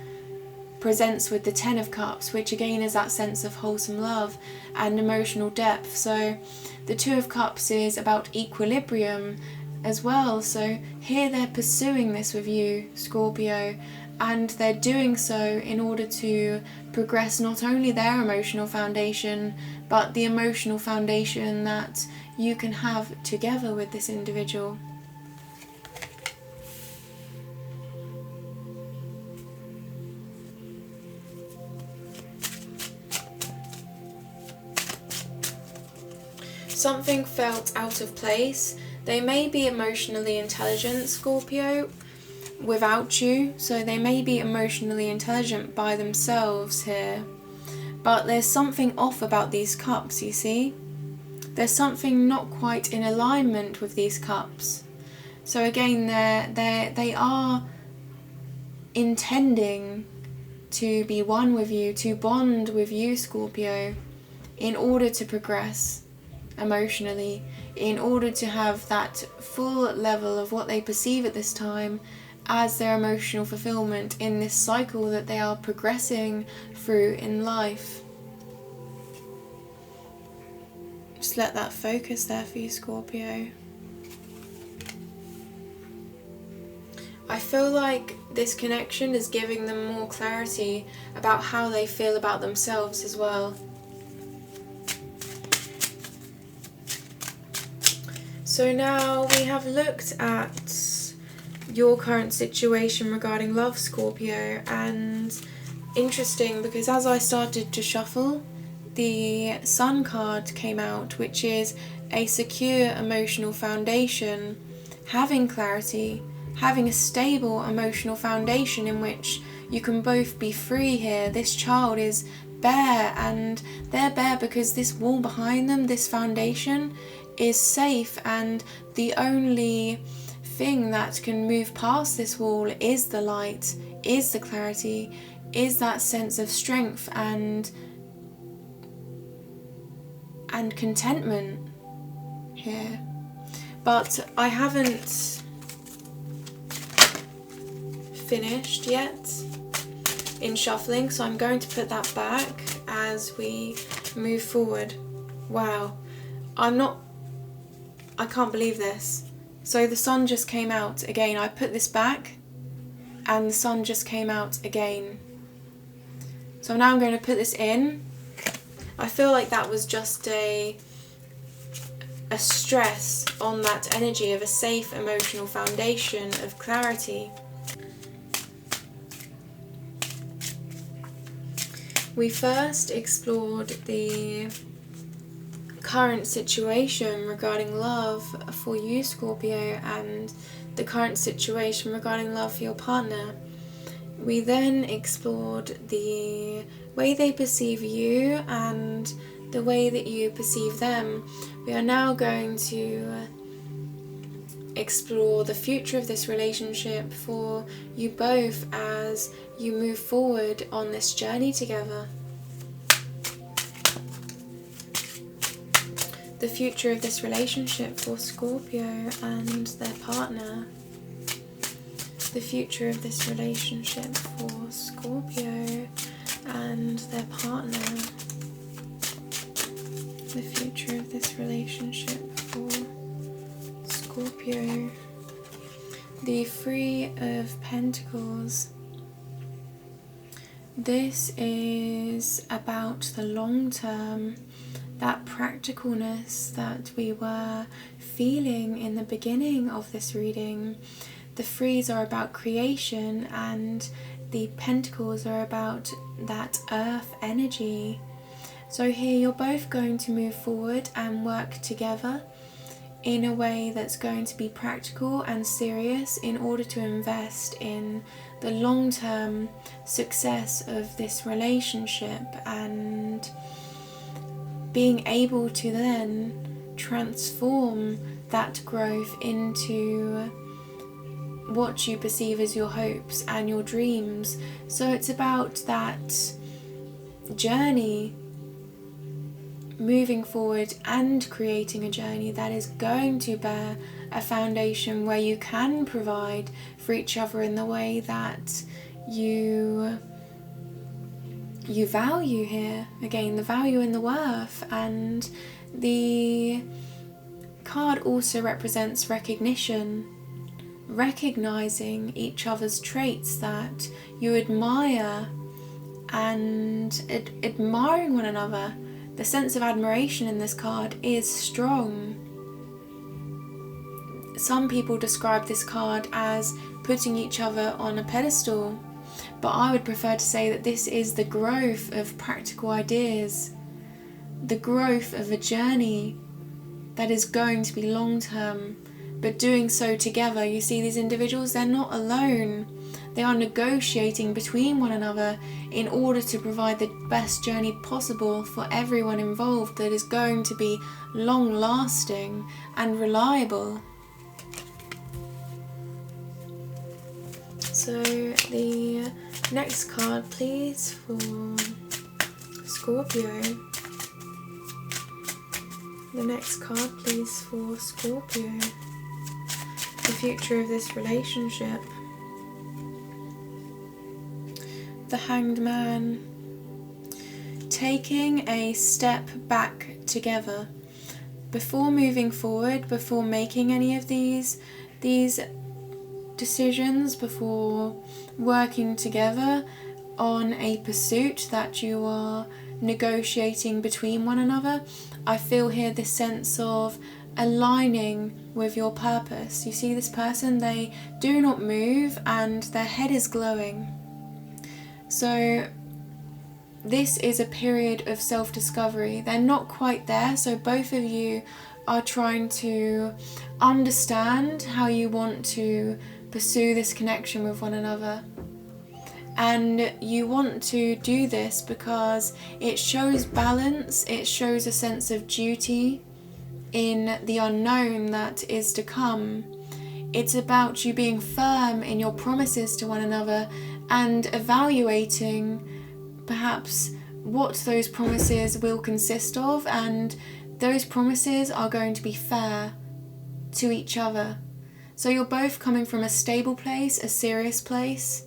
presents with the 10 of Cups, which again is that sense of wholesome love and emotional depth. So the 2 of Cups is about equilibrium as well. So here they're pursuing this with you, Scorpio, and they're doing so in order to progress not only their emotional foundation, but the emotional foundation that you can have together with this individual. Something felt out of place. They may be emotionally intelligent, Scorpio, without you. So they may be emotionally intelligent by themselves here. But there's something off about these cups, you see? There's something not quite in alignment with these cups. So again, they are intending to be one with you, to bond with you, Scorpio, in order to progress emotionally, in order to have that full level of what they perceive at this time as their emotional fulfillment in this cycle that they are progressing through in life. Just let that focus there for you, Scorpio. I feel like this connection is giving them more clarity about how they feel about themselves as well. So now we have looked at your current situation regarding love, Scorpio, and interesting because as I started to shuffle, the Sun card came out, which is a secure emotional foundation, having clarity, having a stable emotional foundation in which you can both be free here. This child is bare, and they're bare because this wall behind them, this foundation, is safe, and the only thing that can move past this wall is the light, is the clarity, is that sense of strength and contentment here. But I haven't finished yet in shuffling, so I'm going to put that back as we move forward. Wow, I can't believe this. So the Sun just came out again. I put this back and the Sun just came out again. So now I'm going to put this in. I feel like that was just a stress on that energy of a safe emotional foundation of clarity. We first explored the current situation regarding love for you, Scorpio, and the current situation regarding love for your partner. We then explored the way they perceive you and the way that you perceive them. We are now going to explore the future of this relationship for you both as you move forward on this journey together. The future of this relationship for Scorpio and their partner. The future of this relationship for Scorpio and their partner. The future of this relationship for Scorpio. The Three of Pentacles. This is about the long term, that practicalness that we were feeling in the beginning of this reading. The threes are about creation and the pentacles are about that earth energy. So here you're both going to move forward and work together in a way that's going to be practical and serious in order to invest in the long-term success of this relationship and being able to then transform that growth into what you perceive as your hopes and your dreams. So it's about that journey, moving forward and creating a journey that is going to bear a foundation where you can provide for each other in the way that you value here. Again, the value and the worth. And the card also represents recognition, recognizing each other's traits that you admire and admiring one another. The sense of admiration in this card is strong. Some people describe this card as putting each other on a pedestal, but I would prefer to say that this is the growth of practical ideas, the growth of a journey that is going to be long term, but doing so together. You see, these individuals, they're not alone. They are negotiating between one another in order to provide the best journey possible for everyone involved that is going to be long lasting and reliable. So the Next card, please, for Scorpio. The next card, please, for Scorpio. The future of this relationship. The Hanged Man. Taking a step back together. Before moving forward, before making any of these decisions, before working together on a pursuit that you are negotiating between one another, I feel here this sense of aligning with your purpose. You see this person, they do not move and their head is glowing. So this is a period of self-discovery. They're not quite there, so both of you are trying to understand how you want to pursue this connection with one another. And you want to do this because it shows balance, it shows a sense of duty in the unknown that is to come. It's about you being firm in your promises to one another and evaluating perhaps what those promises will consist of, and those promises are going to be fair to each other. So you're both coming from a stable place, a serious place,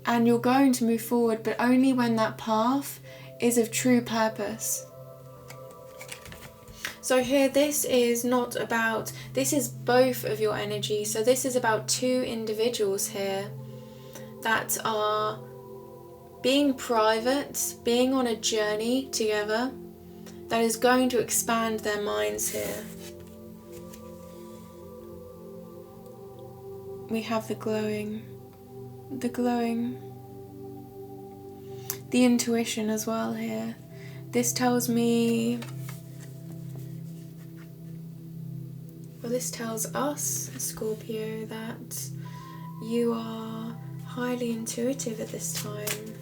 and you're going to move forward, but only when that path is of true purpose. So here, this is not about, this is both of your energy. So this is about two individuals here that are being private, being on a journey together that is going to expand their minds here. We have the glowing, the intuition as well here. This tells me, well, this tells us, Scorpio, that you are highly intuitive at this time.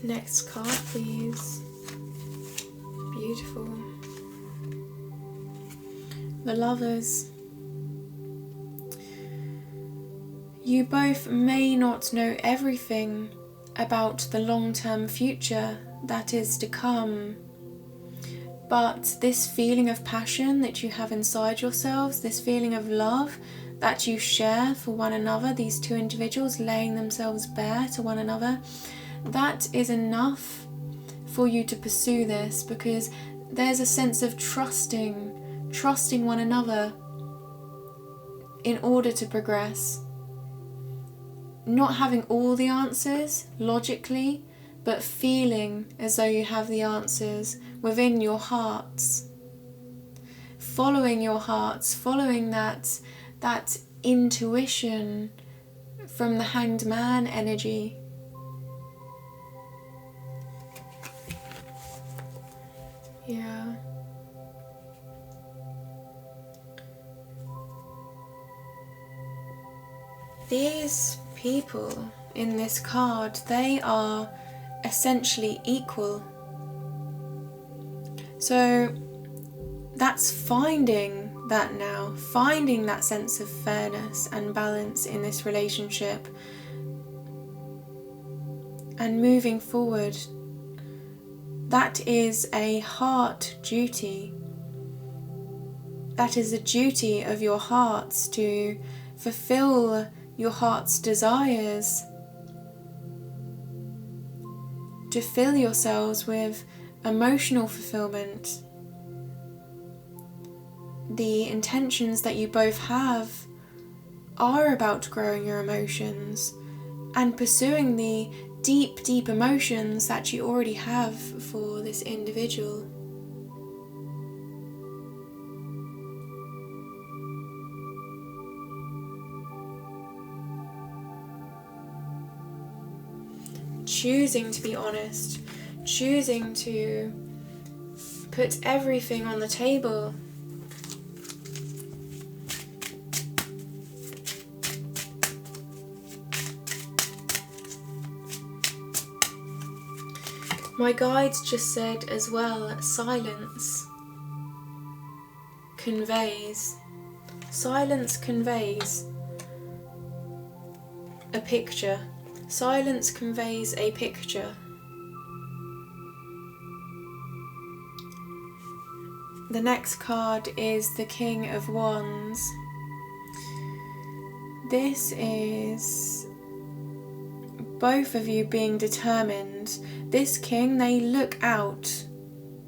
Next card, please. Beautiful. The Lovers. You both may not know everything about the long-term future that is to come, but this feeling of passion that you have inside yourselves, this feeling of love that you share for one another, these two individuals laying themselves bare to one another, that is enough for you to pursue this, because there's a sense of trusting one another in order to progress. Not having all the answers logically, but feeling as though you have the answers within your hearts. Following your hearts, following that intuition from the Hanged Man energy. Yeah. These people in this card, they are essentially equal. So that's finding that now, finding that sense of fairness and balance in this relationship and moving forward. That is a heart duty. That is a duty of your hearts to fulfill your heart's desires, to fill yourselves with emotional fulfillment. The intentions that you both have are about growing your emotions and pursuing the deep emotions that you already have for this individual. Choosing to be honest, choosing to put everything on the table. My guides just said as well, silence conveys Silence conveys a picture. Silence conveys a picture. The next card is the King of Wands. This is both of you being determined. This king, they look out,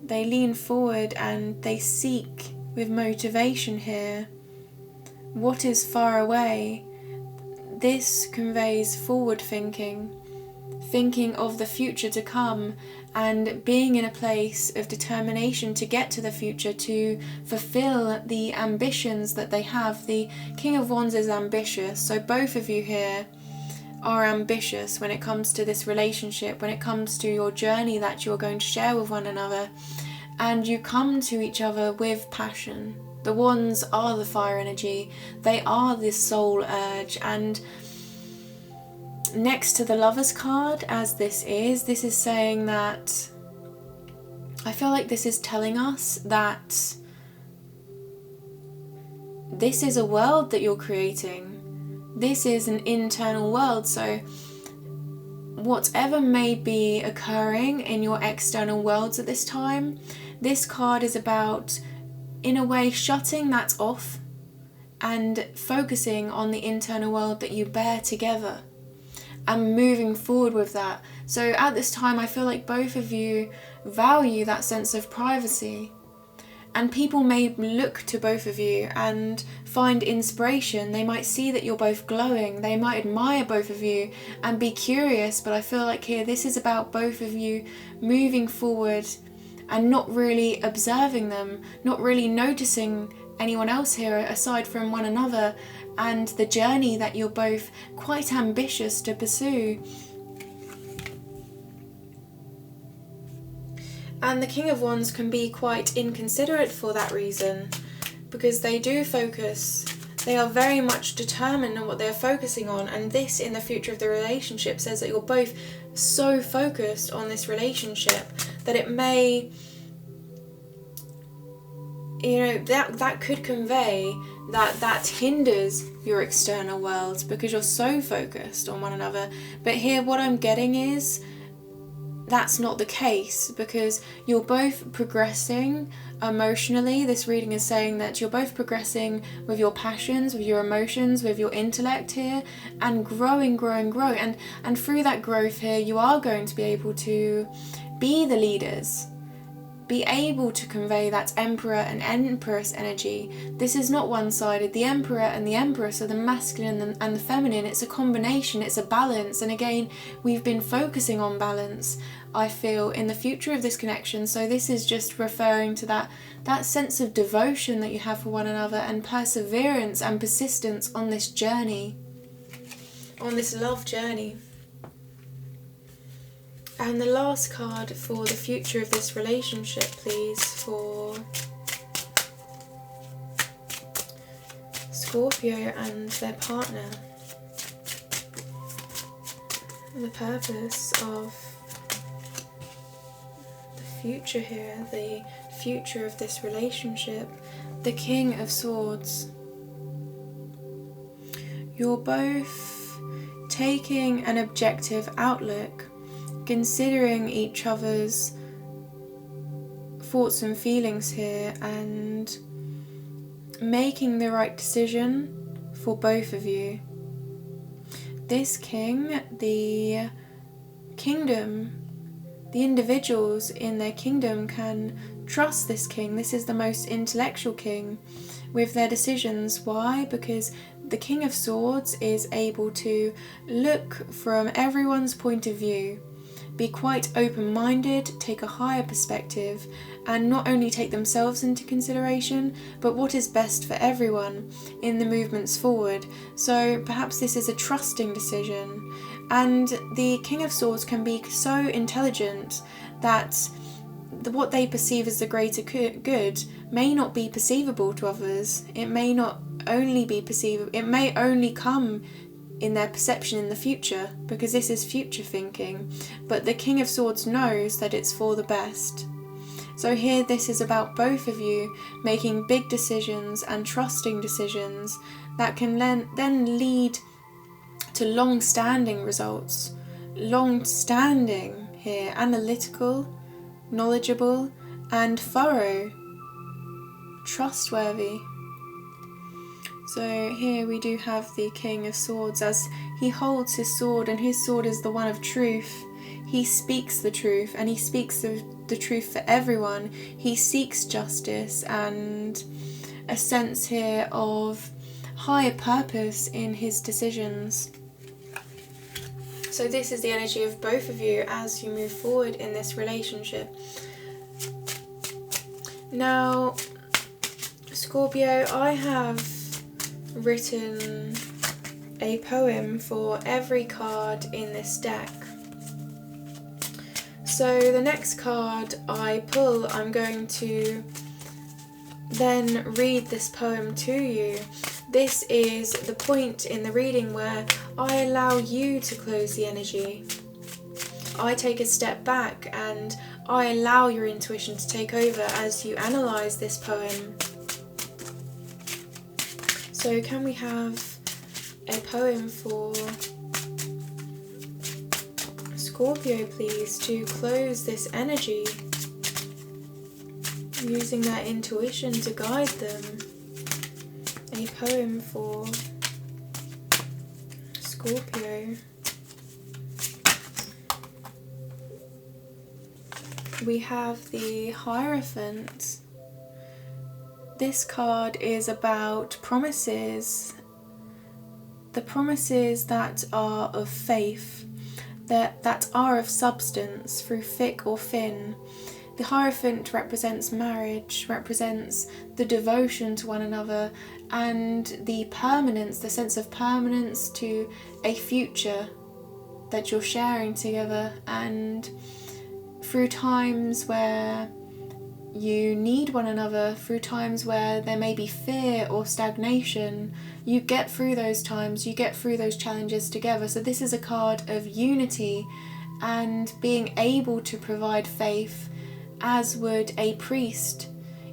they lean forward and they seek with motivation here what is far away. This conveys forward thinking, thinking of the future to come, and being in a place of determination to get to the future, to fulfill the ambitions that they have. The King of Wands is ambitious, so both of you here are ambitious when it comes to this relationship, when it comes to your journey that you're going to share with one another, and you come to each other with passion. The Wands are the fire energy, they are this soul urge, and next to the Lovers card, as this is saying that, I feel like this is telling us that this is a world that you're creating. This is an internal world, so whatever may be occurring in your external worlds at this time, this card is about, in a way, shutting that off and focusing on the internal world that you bear together and moving forward with that. So at this time, I feel like both of you value that sense of privacy, and people may look to both of you and find inspiration. They might see that you're both glowing, they might admire both of you and be curious, but I feel like here this is about both of you moving forward and not really observing them, not really noticing anyone else here aside from one another and the journey that you're both quite ambitious to pursue. And the King of Wands can be quite inconsiderate for that reason, because they do focus, they are very much determined on what they're focusing on, and this in the future of the relationship says that you're both so focused on this relationship that it may, you know, that could convey that hinders your external world because you're so focused on one another. But here what I'm getting is that's not the case, because you're both progressing emotionally. This reading is saying that you're both progressing with your passions, with your emotions, with your intellect here, and growing. And through that growth here, you are going to be able to be the leaders, be able to convey that Emperor and Empress energy. This is not one-sided. The Emperor and the Empress are the masculine and the feminine. It's a combination, it's a balance. And again, we've been focusing on balance, I feel, in the future of this connection. So this is just referring to that sense of devotion that you have for one another, and perseverance and persistence on this journey, on this love journey. And the last card for the future of this relationship, please, for Scorpio and their partner. And the purpose of the future here, the future of this relationship, the King of Swords. You're both taking an objective outlook, considering each other's thoughts and feelings here, and making the right decision for both of you. This king, the kingdom, the individuals in their kingdom can trust this king. This is the most intellectual king with their decisions. Why? Because the King of Swords is able to look from everyone's point of view, be quite open-minded, take a higher perspective, and not only take themselves into consideration, but what is best for everyone in the movements forward. So perhaps this is a trusting decision. And the King of Swords can be so intelligent that what they perceive as the greater good may not be perceivable to others. It may not only be perceivable, it may only come in their perception in the future, because this is future thinking. But the King of Swords knows that it's for the best. So here this is about both of you making big decisions and trusting decisions that can then lead to long-standing results. Long-standing here, analytical, knowledgeable and thorough, trustworthy. So here we do have the King of Swords as he holds his sword, and his sword is the one of truth. He speaks the truth, and he speaks the truth for everyone. He seeks justice and a sense here of higher purpose in his decisions. So this is the energy of both of you as you move forward in this relationship. Now, Scorpio, I have written a poem for every card in this deck. So the next card I pull, I'm going to then read this poem to you. This is the point in the reading where I allow you to close the energy. I take a step back and I allow your intuition to take over as you analyse this poem. So can we have a poem for Scorpio, please, to close this energy, using that intuition to guide them. A poem for Scorpio. We have the Hierophant. This card is about promises. The promises that are of faith, that are of substance through thick or thin. The Hierophant represents marriage, represents the devotion to one another and the permanence, the sense of permanence to a future that you're sharing together. And through times where you need one another, through times where there may be fear or stagnation, you get through those times, you get through those challenges together. So this is a card of unity and being able to provide faith, as would a priest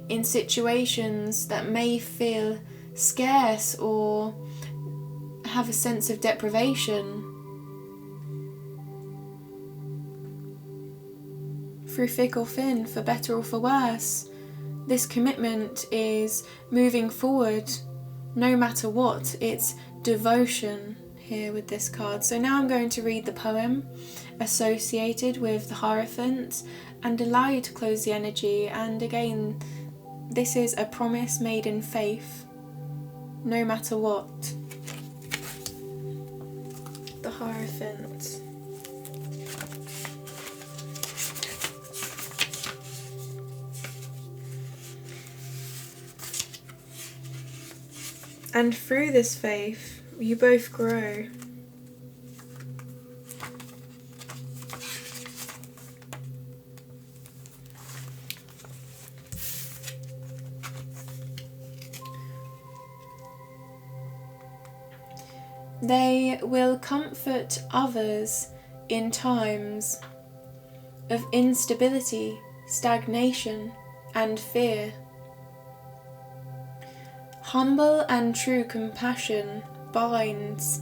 in situations that may feel scarce or have a sense of deprivation. Through thick or thin, for better or for worse, this commitment is moving forward no matter what. It's devotion here with this card. So now I'm going to read the poem associated with the Hierophant and allow you to close the energy. And again, this is a promise made in faith, no matter what. The Hierophant. And through this faith, you both grow. They will comfort others in times of instability, stagnation, and fear. Humble and true compassion binds,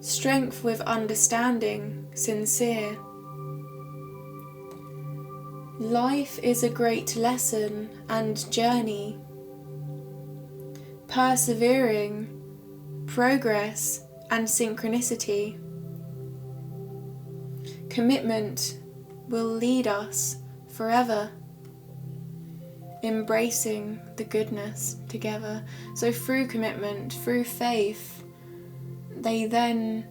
strength with understanding sincere. Life is a great lesson and journey, persevering, progress and synchronicity. Commitment will lead us forever, embracing the goodness together. So through commitment, through faith, they then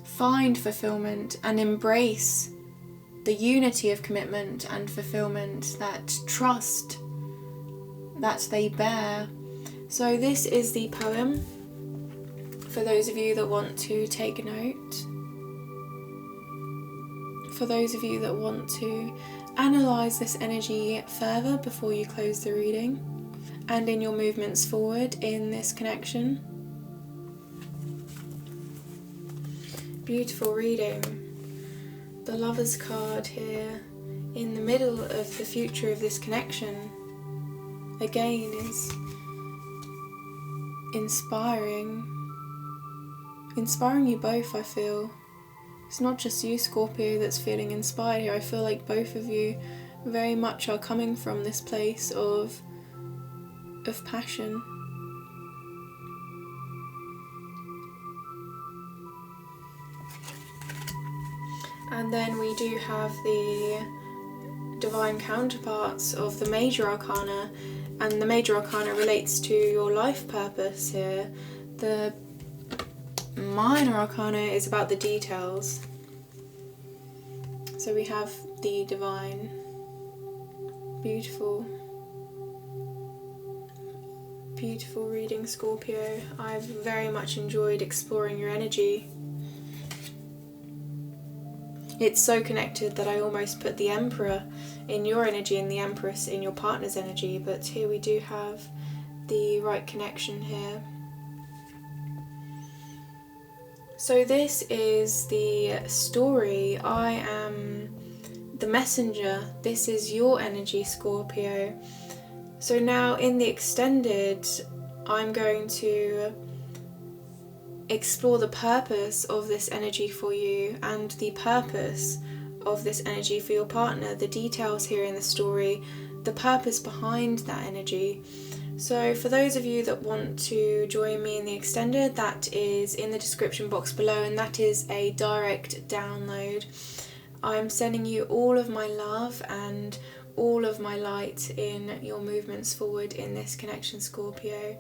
find fulfillment and embrace the unity of commitment and fulfillment, that trust that they bear. So this is the poem for those of you that want to take note, for those of you that want to analyse this energy further before you close the reading and in your movements forward in this connection. Beautiful reading. The Lover's card here in the middle of the future of this connection, again, is inspiring you both, I feel. It's not just you, Scorpio, that's feeling inspired here. I feel like both of you very much are coming from this place of passion. And then we do have the divine counterparts of the major arcana, and the major arcana relates to your life purpose here. The minor arcana is about the details. So we have the divine. Beautiful. Beautiful reading, Scorpio. I've very much enjoyed exploring your energy. It's so connected that I almost put the Emperor in your energy and the Empress in your partner's energy, but here we do have the right connection here. So this is the story. I am the messenger. This is your energy, Scorpio. So now in the extended, I'm going to explore the purpose of this energy for you and the purpose of this energy for your partner, the details here in the story, the purpose behind that energy. So for those of you that want to join me in the extended, that is in the description box below, and that is a direct download. I'm sending you all of my love and all of my light in your movements forward in this connection, Scorpio.